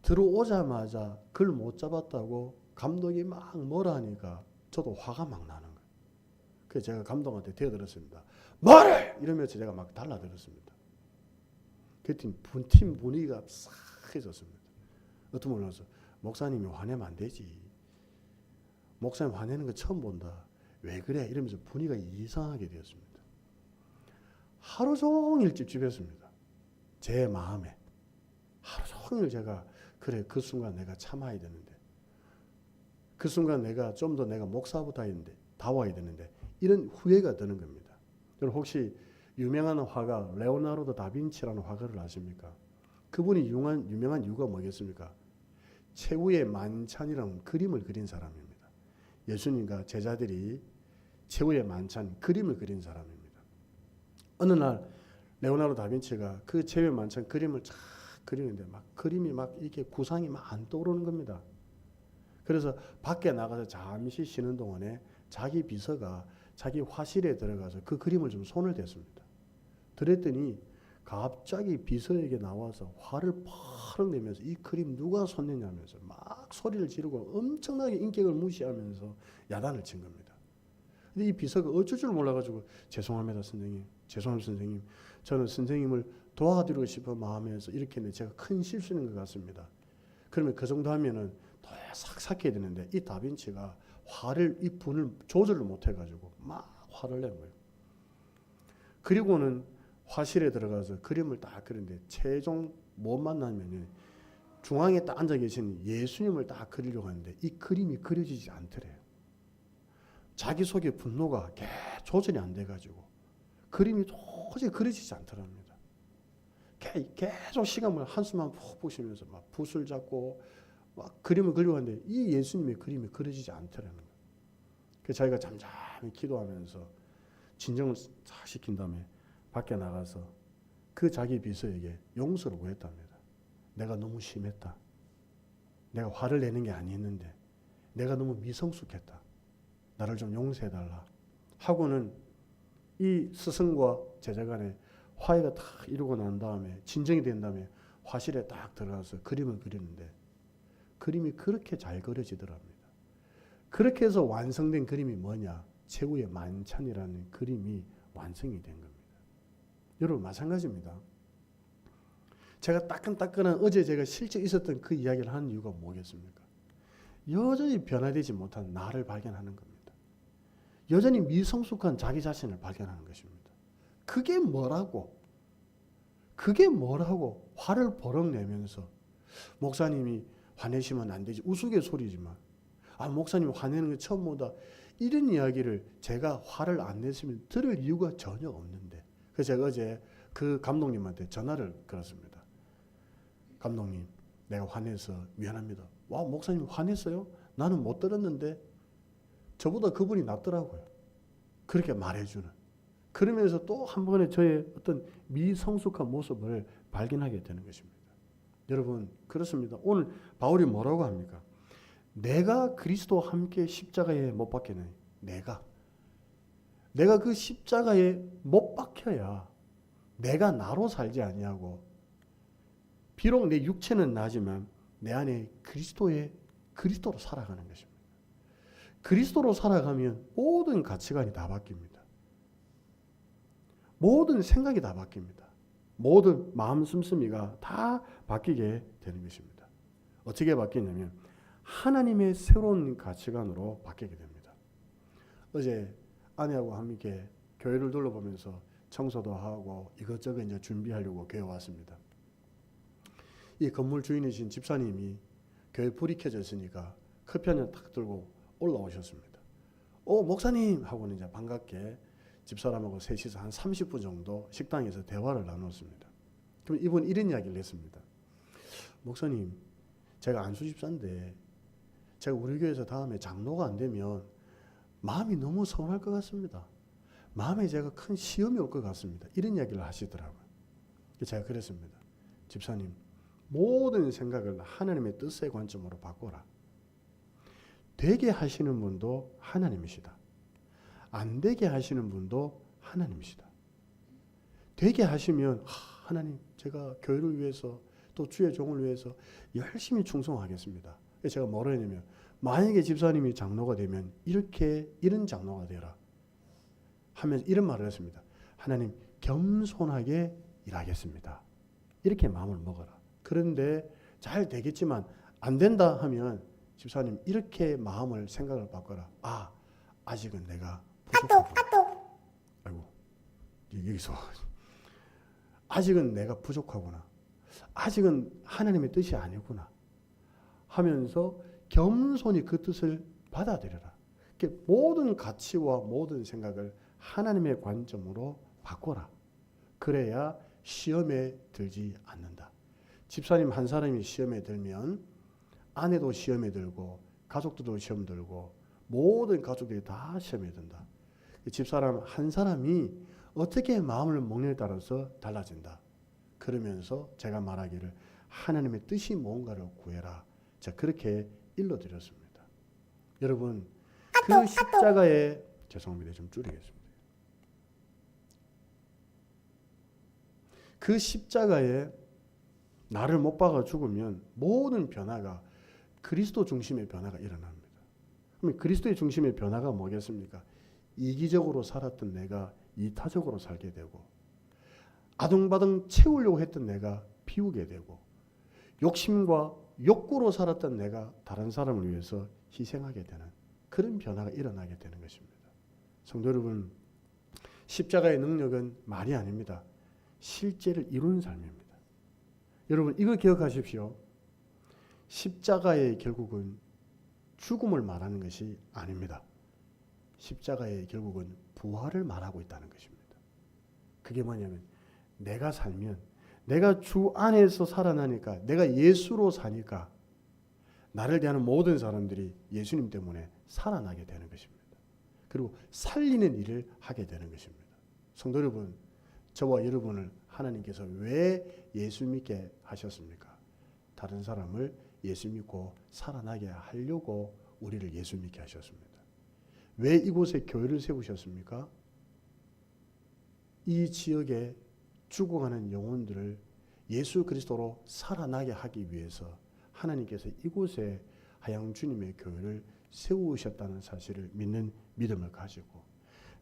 들어오자마자 그걸 못 잡았다고 감독이 막 뭐라 하니까 저도 화가 막 나는 거예요. 그래서 제가 감독한테 대들었습니다. 뭐래! 이러면서 제가 막 달라들었습니다. 그랬더니 팀 분위기가 싹 해졌습니다. 어떤 분이 와서 목사님이 화내면 안 되지. 목사님 화내는 거 처음 본다. 왜 그래? 이러면서 분위기가 이상하게 되었습니다. 하루 종일 찝찝했습니다. 제 마음에. 하루 종일 제가 그래 그 순간 내가 참아야 되는데 그 순간 내가 좀 더 내가 목사보다 했는데 다 와야 되는데 이런 후회가 드는 겁니다. 여러분 혹시 유명한 화가 레오나르도 다빈치라는 화가를 아십니까? 그분이 유명한 이유가 뭐겠습니까? 최후의 만찬이라는 그림을 그린 사람입니다. 예수님과 제자들이 최후의 만찬 그림을 그린 사람입니다. 어느 날 레오나르도 다빈치가 그 최후의 만찬 그림을 쫙 그리는데 막 그림이 막 이렇게 구상이 막 안 떠오르는 겁니다. 그래서 밖에 나가서 잠시 쉬는 동안에 자기 비서가 자기 화실에 들어가서 그 그림을 좀 손을 댔습니다. 그랬더니 갑자기 비서에게 나와서 화를 펄럭 내면서 이 그림 누가 손냈냐면서 막 소리를 지르고 엄청나게 인격을 무시하면서 야단을 친 겁니다. 근데 이 비서가 어쩔 줄 몰라가지고 죄송합니다 선생님, 죄송합니다 선생님, 저는 선생님을 도와드리고 싶은 마음에서 이렇게 했는데 제가 큰 실수인 것 같습니다. 그러면 그 정도 하면은 더 삭삭해야 되는데 이 다빈치가 이 분을 조절을 못해가지고 막 화를 낸 거예요. 그리고는 화실에 들어가서 그림을 딱 그리는데 최종 못 만나면 중앙에 딱 앉아 계신 예수님을 딱 그리려고 하는데 이 그림이 그려지지 않더래요. 자기 속에 분노가 조절이 안 돼가지고 그림이 도저히 그려지지 않더랍니다. 계속 시간을 한숨만 푹 보시면서 막 붓을 잡고 막 그림을 그리려고 하는데 이 예수님의 그림이 그려지지 않더라는 거예요. 그래서 자기가 잠잠히 기도하면서 진정을 싹 시킨 다음에 밖에 나가서 그 자기 비서에게 용서를 구했답니다. 내가 너무 심했다. 내가 화를 내는 게 아니었는데 내가 너무 미성숙했다. 나를 좀 용서해달라. 하고는 이 스승과 제자 간에 화해가 딱 이루고 난 다음에 진정이 된 다음에 화실에 딱 들어가서 그림을 그리는데 그림이 그렇게 잘 그려지더랍니다. 그렇게 해서 완성된 그림이 뭐냐? 최후의 만찬이라는 그림이 완성이 된 겁니다. 여러분 마찬가지입니다. 제가 따끈따끈한 어제 제가 실제 있었던 그 이야기를 하는 이유가 뭐겠습니까? 여전히 변화되지 못한 나를 발견하는 겁니다. 여전히 미성숙한 자기 자신을 발견하는 것입니다. 그게 뭐라고 화를 버럭 내면서 목사님이 화내시면 안 되지 우스갯소리지만 목사님 화내는 게 처음 보다 이런 이야기를 제가 화를 안 냈으면 들을 이유가 전혀 없는데 그래서 제가 어제 그 감독님한테 전화를 걸었습니다. 감독님 내가 화내서 미안합니다. 와 목사님 화냈어요? 나는 못 들었는데 저보다 그분이 낫더라고요. 그렇게 말해주는. 그러면서 또 한 번에 저의 어떤 미성숙한 모습을 발견하게 되는 것입니다. 여러분 그렇습니다. 오늘 바울이 뭐라고 합니까? 내가 그리스도와 함께 십자가에 못 박히는 내가 그 십자가에 못 박혀야 내가 나로 살지 아니하고 비록 내 육체는 나지만 내 안에 그리스도로 살아가는 것입니다. 그리스도로 살아가면 모든 가치관이 다 바뀝니다. 모든 생각이 다 바뀝니다. 모든 마음 씀씀이가 다 바뀌게 되는 것입니다. 어떻게 바뀌냐면 하나님의 새로운 가치관으로 바뀌게 됩니다. 어제 아내하고 함께 교회를 둘러보면서 청소도 하고 이것저것 이제 준비하려고 교회 왔습니다. 이 건물 주인이신 집사님이 교회 불이 켜져 있으니까 커피 한 잔 탁 들고 올라오셨습니다. 목사님 하고는 이제 반갑게 집사람하고 셋이서 한 30분 정도 식당에서 대화를 나눴습니다. 그럼 이분 이런 이야기를 했습니다. 목사님, 제가 안수 집사인데 제가 우리 교회에서 다음에 장로가 안 되면 마음이 너무 서운할 것 같습니다. 마음에 제가 큰 시험이 올 것 같습니다. 이런 이야기를 하시더라고요. 제가 그랬습니다. 집사님, 모든 생각을 하나님의 뜻의 관점으로 바꿔라. 되게 하시는 분도 하나님이시다. 안 되게 하시는 분도 하나님이시다. 되게 하시면 하나님, 제가 교회를 위해서 또 주의 종을 위해서 열심히 충성하겠습니다. 제가 뭐라 했냐면 만약에 집사님이 장로가 되면 이런 장로가 되라 하면서 이런 말을 했습니다. 하나님, 겸손하게 일하겠습니다. 이렇게 마음을 먹어라. 그런데 잘 되겠지만 안 된다 하면 집사님 이렇게 마음을 생각을 바꿔라. 아직은 내가 부족하구나. 아이고, 여기서 아직은 내가 부족하구나. 아직은 하나님의 뜻이 아니구나 하면서 겸손히 그 뜻을 받아들여라. 모든 가치와 모든 생각을 하나님의 관점으로 바꿔라. 그래야 시험에 들지 않는다. 집사님 한 사람이 시험에 들면 아내도 시험에 들고 가족들도 시험 들고 모든 가족들이 다 시험에 든다. 집사람 한 사람이 어떻게 마음을 먹느냐에 따라서 달라진다. 그러면서 제가 말하기를 하나님의 뜻이 뭔가를 구해라. 제가 그렇게 일러드렸습니다. 여러분, 그 십자가에 죄송합니다. 좀 줄이겠습니다. 그 십자가에 나를 못 박아 죽으면 모든 변화가 그리스도 중심의 변화가 일어납니다. 그럼 그리스도의 중심의 변화가 뭐겠습니까? 이기적으로 살았던 내가 이타적으로 살게 되고 아둥바둥 채우려고 했던 내가 비우게 되고 욕심과 욕구로 살았던 내가 다른 사람을 위해서 희생하게 되는 그런 변화가 일어나게 되는 것입니다. 성도 여러분, 십자가의 능력은 말이 아닙니다. 실제를 이루는 삶입니다. 여러분, 이거 기억하십시오. 십자가의 결국은 죽음을 말하는 것이 아닙니다. 십자가의 결국은 부활을 말하고 있다는 것입니다. 그게 뭐냐면 내가 살면 내가 주 안에서 살아나니까 내가 예수로 사니까 나를 대하는 모든 사람들이 예수님 때문에 살아나게 되는 것입니다. 그리고 살리는 일을 하게 되는 것입니다. 성도 여러분, 저와 여러분을 하나님께서 왜 예수 믿게 하셨습니까? 다른 사람을 예수 믿고 살아나게 하려고 우리를 예수 믿게 하셨습니다. 왜 이곳에 교회를 세우셨습니까? 이 지역에 죽어가는 영혼들을 예수 그리스도로 살아나게 하기 위해서 하나님께서 이곳에 하양 주님의 교회를 세우셨다는 사실을 믿는 믿음을 가지고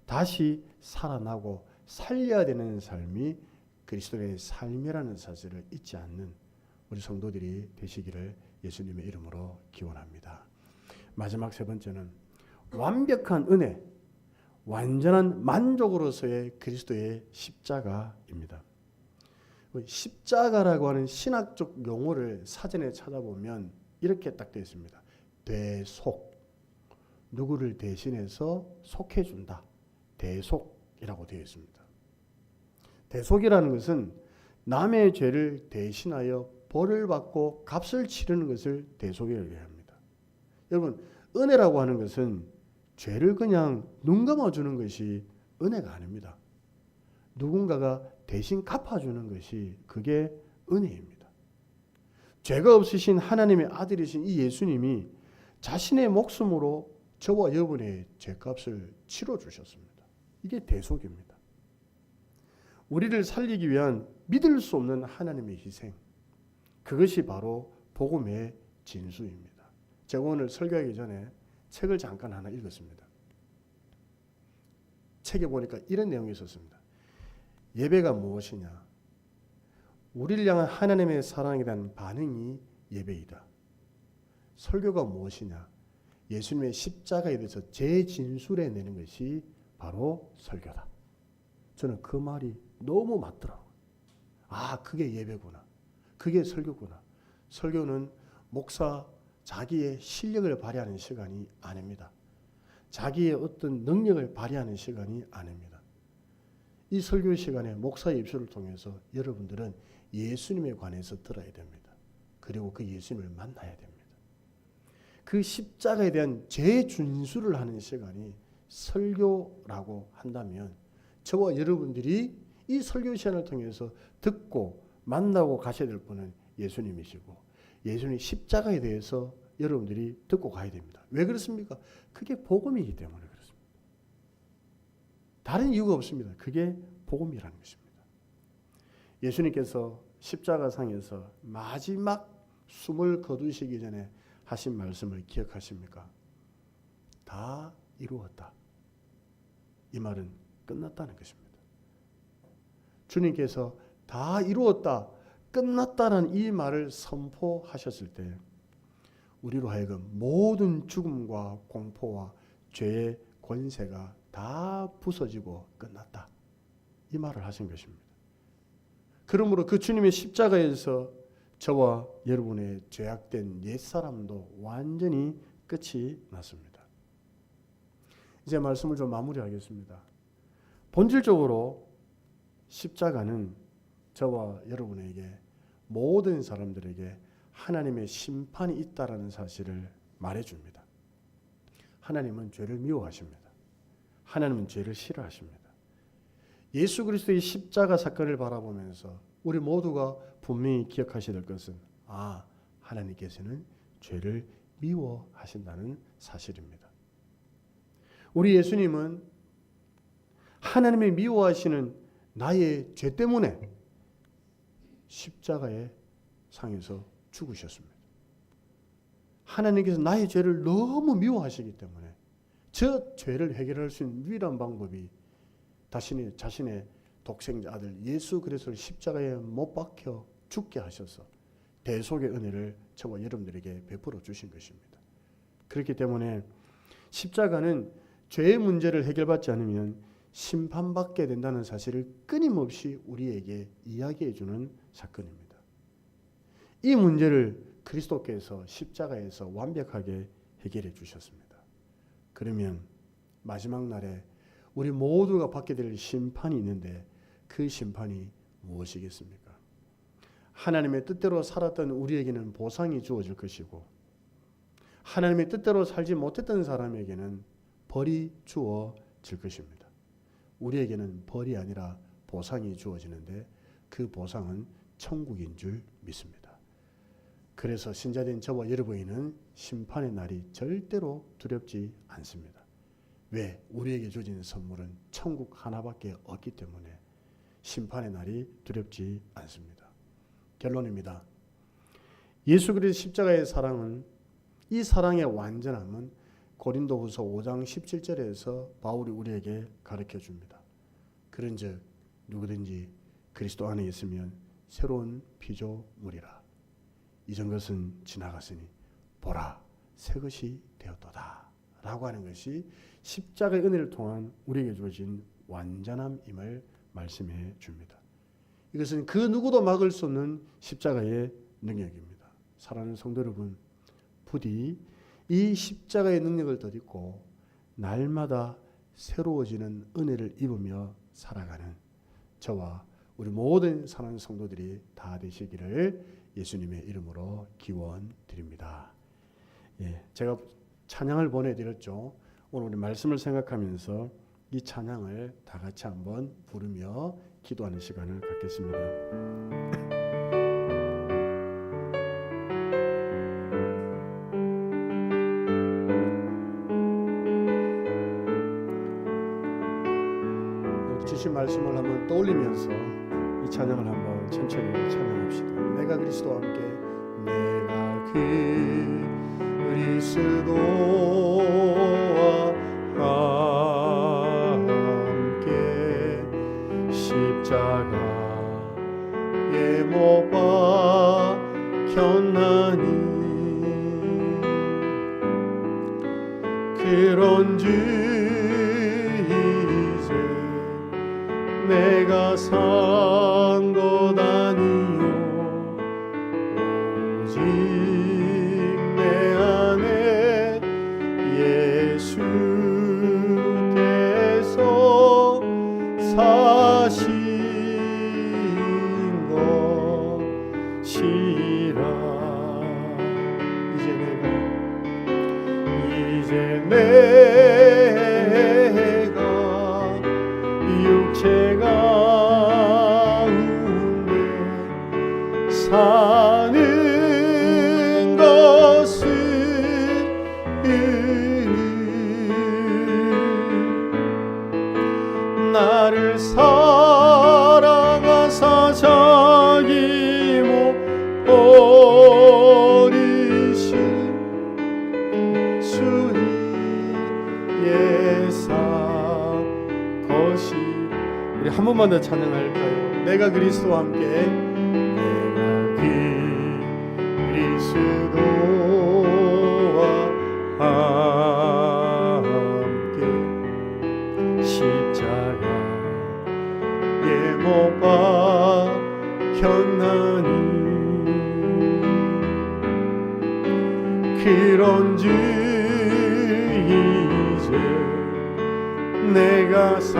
다시 살아나고 살려야 되는 삶이 그리스도의 삶이라는 사실을 잊지 않는 우리 성도들이 되시기를 예수님의 이름으로 기원합니다. 마지막 세 번째는 완벽한 은혜, 완전한 만족으로서의 그리스도의 십자가입니다. 십자가라고 하는 신학적 용어를 사전에 찾아보면 이렇게 딱 되어 있습니다. 대속, 누구를 대신해서 속해준다. 대속이라고 되어 있습니다. 대속이라는 것은 남의 죄를 대신하여 벌을 받고 값을 치르는 것을 대속이라고 합니다. 여러분, 은혜라고 하는 것은 죄를 그냥 눈 감아주는 것이 은혜가 아닙니다. 누군가가 대신 갚아주는 것이 그게 은혜입니다. 죄가 없으신 하나님의 아들이신 이 예수님이 자신의 목숨으로 저와 여러분의 죄값을 치러주셨습니다. 이게 대속입니다. 우리를 살리기 위한 믿을 수 없는 하나님의 희생, 그것이 바로 복음의 진수입니다. 제가 오늘 설교하기 전에 책을 잠깐 하나 읽었습니다. 책에 보니까 이런 내용이 있었습니다. 예배가 무엇이냐? 우리를 향한 하나님의 사랑에 대한 반응이 예배이다. 설교가 무엇이냐? 예수님의 십자가에 대해서 재진술해내는 것이 바로 설교다. 저는 그 말이 너무 맞더라고요. 아, 그게 예배구나. 그게 설교구나. 설교는 목사 자기의 실력을 발휘하는 시간이 아닙니다. 자기의 어떤 능력을 발휘하는 시간이 아닙니다. 이 설교 시간에 목사의 입술을 통해서 여러분들은 예수님에 관해서 들어야 됩니다. 그리고 그 예수님을 만나야 됩니다. 그 십자가에 대한 재준수를 하는 시간이 설교라고 한다면 저와 여러분들이 이 설교 시간을 통해서 듣고 만나고 가셔야 될 분은 예수님이시고 예수님 십자가에 대해서 여러분들이 듣고 가야 됩니다. 왜 그렇습니까? 그게 복음이기 때문에 그렇습니다. 다른 이유가 없습니다. 그게 복음이라는 것입니다. 예수님께서 십자가상에서 마지막 숨을 거두시기 전에 하신 말씀을 기억하십니까? 다 이루었다. 이 말은 끝났다는 것입니다. 주님께서 다 이루었다, 끝났다는 이 말을 선포하셨을 때 우리로 하여금 모든 죽음과 공포와 죄의 권세가 다 부서지고 끝났다. 이 말을 하신 것입니다. 그러므로 그 주님의 십자가에서 저와 여러분의 죄악된 옛사람도 완전히 끝이 났습니다. 이제 말씀을 좀 마무리하겠습니다. 본질적으로 십자가는 저와 여러분에게 모든 사람들에게 하나님의 심판이 있다라는 사실을 말해줍니다. 하나님은 죄를 미워하십니다. 하나님은 죄를 싫어하십니다. 예수 그리스도의 십자가 사건을 바라보면서 우리 모두가 분명히 기억하셔야 될 것은 하나님께서는 죄를 미워하신다는 사실입니다. 우리 예수님은 하나님이 미워하시는 나의 죄 때문에 십자가의 상에서 죽으셨습니다. 하나님께서 나의 죄를 너무 미워하시기 때문에 저 죄를 해결할 수 있는 유일한 방법이 자신의 독생자 아들 예수 그리스도를 십자가에 못 박혀 죽게 하셔서 대속의 은혜를 저와 여러분들에게 베풀어 주신 것입니다. 그렇기 때문에 십자가는 죄의 문제를 해결받지 않으면 심판받게 된다는 사실을 끊임없이 우리에게 이야기해 주는 사건입니다. 이 문제를 그리스도께서 십자가에서 완벽하게 해결해 주셨습니다. 그러면 마지막 날에 우리 모두가 받게 될 심판이 있는데 그 심판이 무엇이겠습니까? 하나님의 뜻대로 살았던 우리에게는 보상이 주어질 것이고 하나님의 뜻대로 살지 못했던 사람에게는 벌이 주어질 것입니다. 우리에게는 벌이 아니라 보상이 주어지는데 그 보상은 천국인 줄 믿습니다. 그래서 신자된 저와 여러분에게는 심판의 날이 절대로 두렵지 않습니다. 왜? 우리에게 주어진 선물은 천국 하나밖에 없기 때문에 심판의 날이 두렵지 않습니다. 결론입니다. 예수 그리스도 십자가의 사랑은 이 사랑의 완전함은 고린도후서 5장 17절에서 바울이 우리에게 가르쳐 줍니다. 그런즉 누구든지 그리스도 안에 있으면 새로운 피조물이라. 이전 것은 지나갔으니 보라 새 것이 되었도다 라고 하는 것이 십자가의 은혜를 통한 우리에게 주어진 완전함임을 말씀해 줍니다. 이것은 그 누구도 막을 수 없는 십자가의 능력입니다. 사랑하는 성도 여러분, 부디 이 십자가의 능력을 덧입고 날마다 새로워지는 은혜를 입으며 살아가는 저와 우리 모든 사랑하는 성도들이 다 되시기를 예수님의 이름으로 기원드립니다. 제가 찬양을 보내드렸죠. 오늘 우리 말씀을 생각하면서 이 찬양을 다 같이 한번 부르며 기도하는 시간을 갖겠습니다. 주신 말씀을 한번 떠올리면서 이 찬양을 한번 천천히 찬양합시다. 내가 그리스도와 함께 내가 그리스도와 함께 십자가에 못 박혔나니 그런즉 이제 내가 산 것 아니요 오직 내 안에 예수께서 사신 것이라. 이제 내가 육체 가운데 사는 것은 나를 사랑하사 자기 못 버리신 주의 사 것이. 우리 한 번만 더 찬양할까요? 내가 그리스도와 함께, 내가 그리스도와 함께 십자가에 못 박혔나니 그런즉 이제 내가 산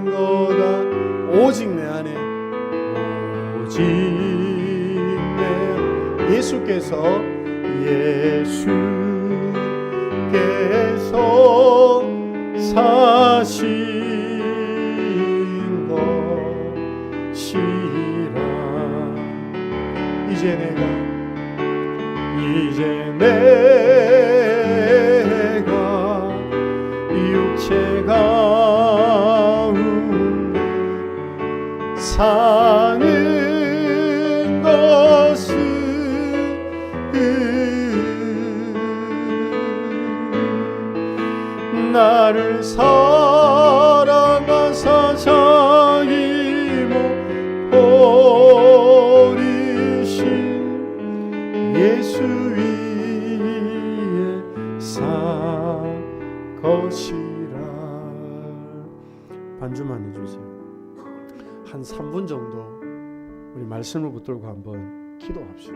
거다. 오직 내 안에, 오직 내 예수께서 사신 것이라. 이제 내가 육체 가운데 사는 것은 나를 사랑하사 자기 못 버리신 예수 위에 산 것이라. 반주만 해주세요. 한 3분 정도 우리 말씀을 붙들고 한번 기도합시다.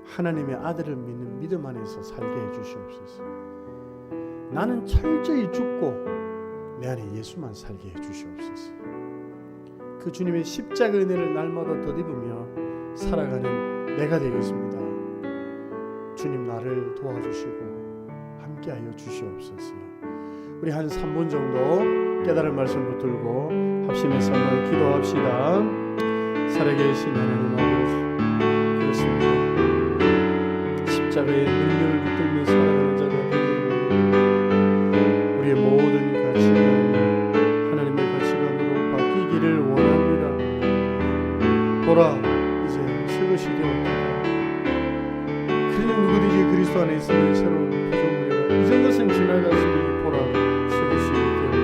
하나님의 아들을 믿는 믿음 안에서 살게 해주시옵소서. 나는 철저히 죽고 내 안에 예수만 살게 해주시옵소서. 그 주님의 십자가 은혜를 날마다 덧입으며 살아가는 내가 되겠습니다. 주님 나를 도와주시고 함께하여 주시옵소서. 우리 한 3분 정도 깨달은 말씀 붙들고 합심해서 한번 기도합시다. 살아계신 하나님 아버지, 그렇습니다. 십자가의 능력을 붙들며 살아가는 자가 되기를 원합니다. 우리의 모든 가치관이 하나님의 가치관으로 바뀌기를 원합니다. 보라, 이제 새 것이 되었다. 그러니 누구든지 그리스도 안에 있으면 새로운 피조물이라. 이전 것은 지나갔으니 보라, 새 것이 되었다.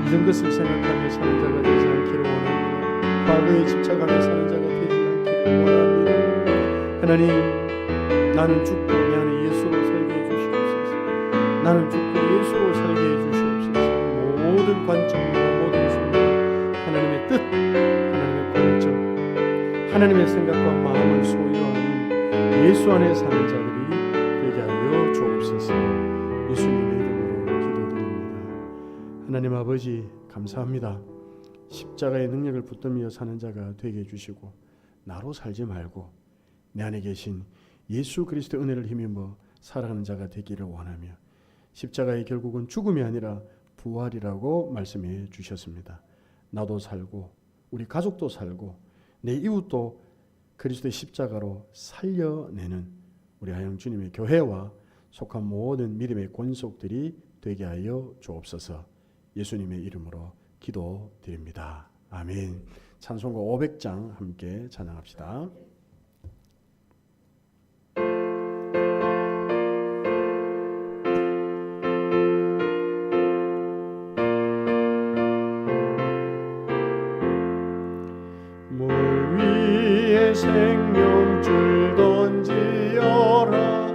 이전 것을 생각하며 사는 자가 되지 않기를 원합니다. 과거에 집착하며 사는 자가 되지 않기를 원합니다. 하나님, 나는 죽고 내 안에 예수로 살게 해주시옵소서. 나는 죽고 예수로 살게 해주시옵소서. 모든 관점과 모든 순간 하나님의 뜻, 하나님의 관점, 하나님의 생각과 마음을 소유하는 예수 안에 사는 자들이 되게 하여 주옵소서. 예수님의 이름으로 기도드립니다. 하나님 아버지, 감사합니다. 십자가의 능력을 붙들며 사는 자가 되게 해주시고 나로 살지 말고 내 안에 계신 예수 그리스도의 은혜를 힘입어 살아가는 자가 되기를 원하며, 십자가의 결국은 죽음이 아니라 부활이라고 말씀해 주셨습니다. 나도 살고 우리 가족도 살고 내 이웃도 그리스도의 십자가로 살려내는 우리 하영 주님의 교회와 속한 모든 믿음의 권속들이 되게 하여 주옵소서. 예수님의 이름으로 기도드립니다. 아멘. 찬송가 500장 함께 찬양합시다. 생명줄 던지어라.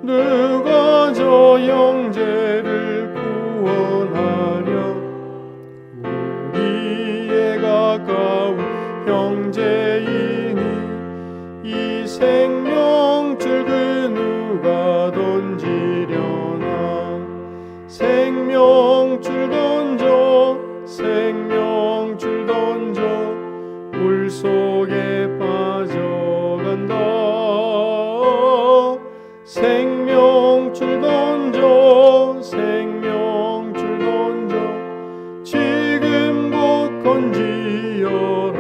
누가 저 형제를 구원하랴. 우리의 가까운 형제이니 이 생명줄 그 누가 던지려나. 생명줄 던져 생명줄 던져 물속에 빠져간다. 생명줄 던져 생명줄 던져 지금 곧 건지어라.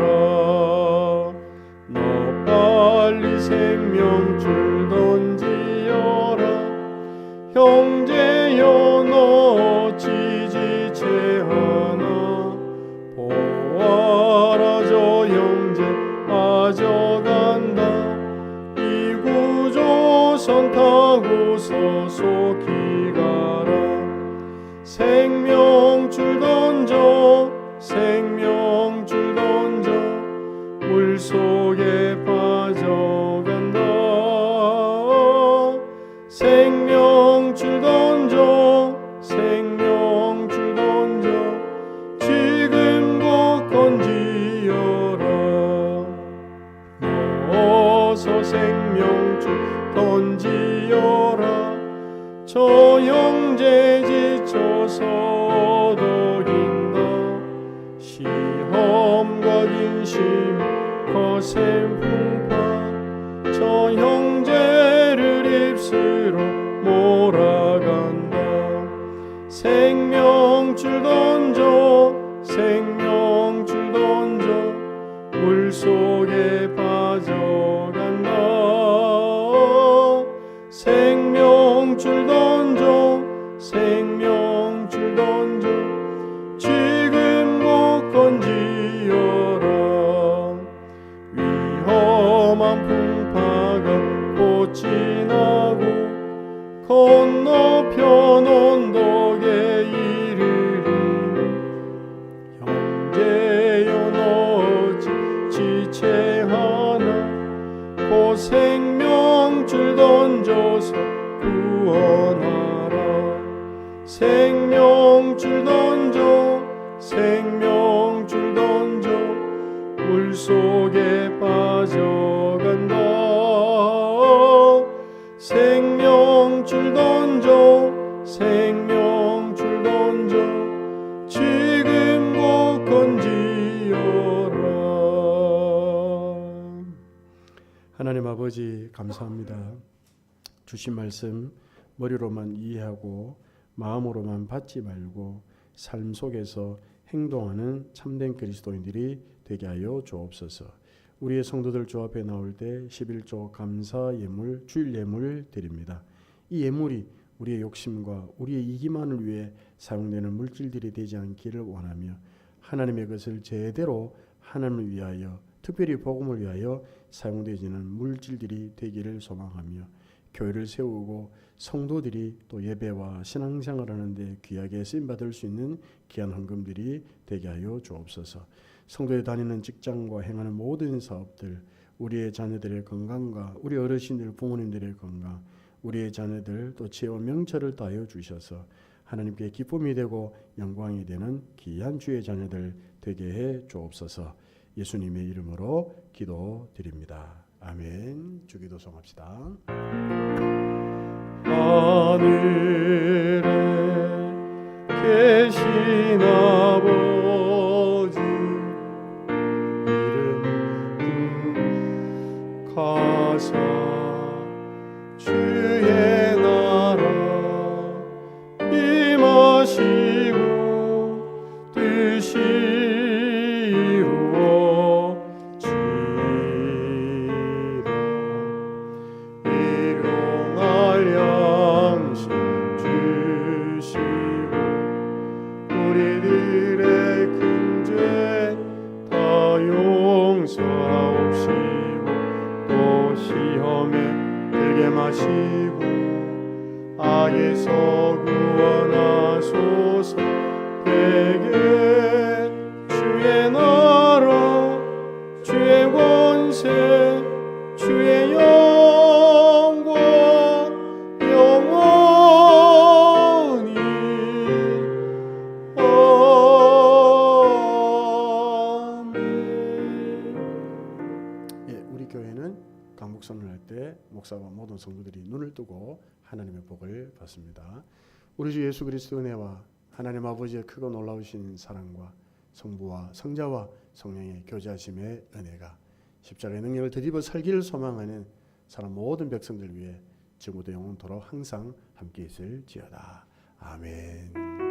너 빨리 생명줄 던지어라. 형제여 너 어찌 지체하나. 보아라 저 형제 빠져간다. 이 구조선 타고서 속히 가라. 생명줄 던져 생명줄 던져 물속에 빠져간다. 생명줄 던져 생명줄 던져 지금 곧 건지어라. 어서 생명줄 던지어라. 저 형제 지쳐서 어덕인다. 시험과 근심 거센 풍파 저 형제를 입술로 몰아간다. 생명줄 던져 생명줄 던져 물속에 빠져간다. 생명줄 던져 생명줄 던져 지금 곧 건지어라. 위험한 풍파가 곧 지나고 건너편 언덕에 이르리니 형제여 너 어찌 지체하나. 곧 생명줄 던져서 구원하라. 생명줄 던져 생명줄 던져 물속에 빠져간다. 생명줄 던져 생명줄 던져 지금 곧 건지어라. 하나님 아버지 감사합니다. 주신 말씀 머리로만 이해하고 마음으로만 받지 말고 삶 속에서 행동하는 참된 그리스도인들이 되게 하여 주옵소서. 우리의 성도들 주 앞에 나올 때 11조 감사 예물, 주일 예물 드립니다. 이 예물이 우리의 욕심과 우리의 이기만을 위해 사용되는 물질들이 되지 않기를 원하며 하나님의 것을 제대로 하나님을 위하여 특별히 복음을 위하여 사용되지는 물질들이 되기를 소망하며 교회를 세우고 성도들이 또 예배와 신앙생활을 하는데 귀하게 쓰임받을 수 있는 귀한 헌금들이 되게 하여 주옵소서. 성도에 다니는 직장과 행하는 모든 사업들, 우리의 자녀들의 건강과 우리 어르신들 부모님들의 건강, 우리의 자녀들 또 지혜와 명철을 다하여 주셔서 하나님께 기쁨이 되고 영광이 되는 귀한 주의 자녀들 되게 해 주옵소서. 예수님의 이름으로 기도드립니다. 아멘. 주기도 성합시다. 하늘에 계신 아버지 이름 가사 주의 나라 임하시고 뜻이 마시고 아에서 구원하소서. 되게 주의 나라 주의 권세 목사와 모든 성도들이 눈을 뜨고 하나님의 복을 받습니다. 우리 주 예수 그리스도의 은혜와 하나님 아버지의 크고 놀라우신 사랑과 성부와 성자와 성령의 교제하심의 은혜가 십자가의 능력을 드디어 살기를 소망하는 사람 모든 백성들 위해 지금부터 영원토록 항상 함께 있을지어다. 아멘.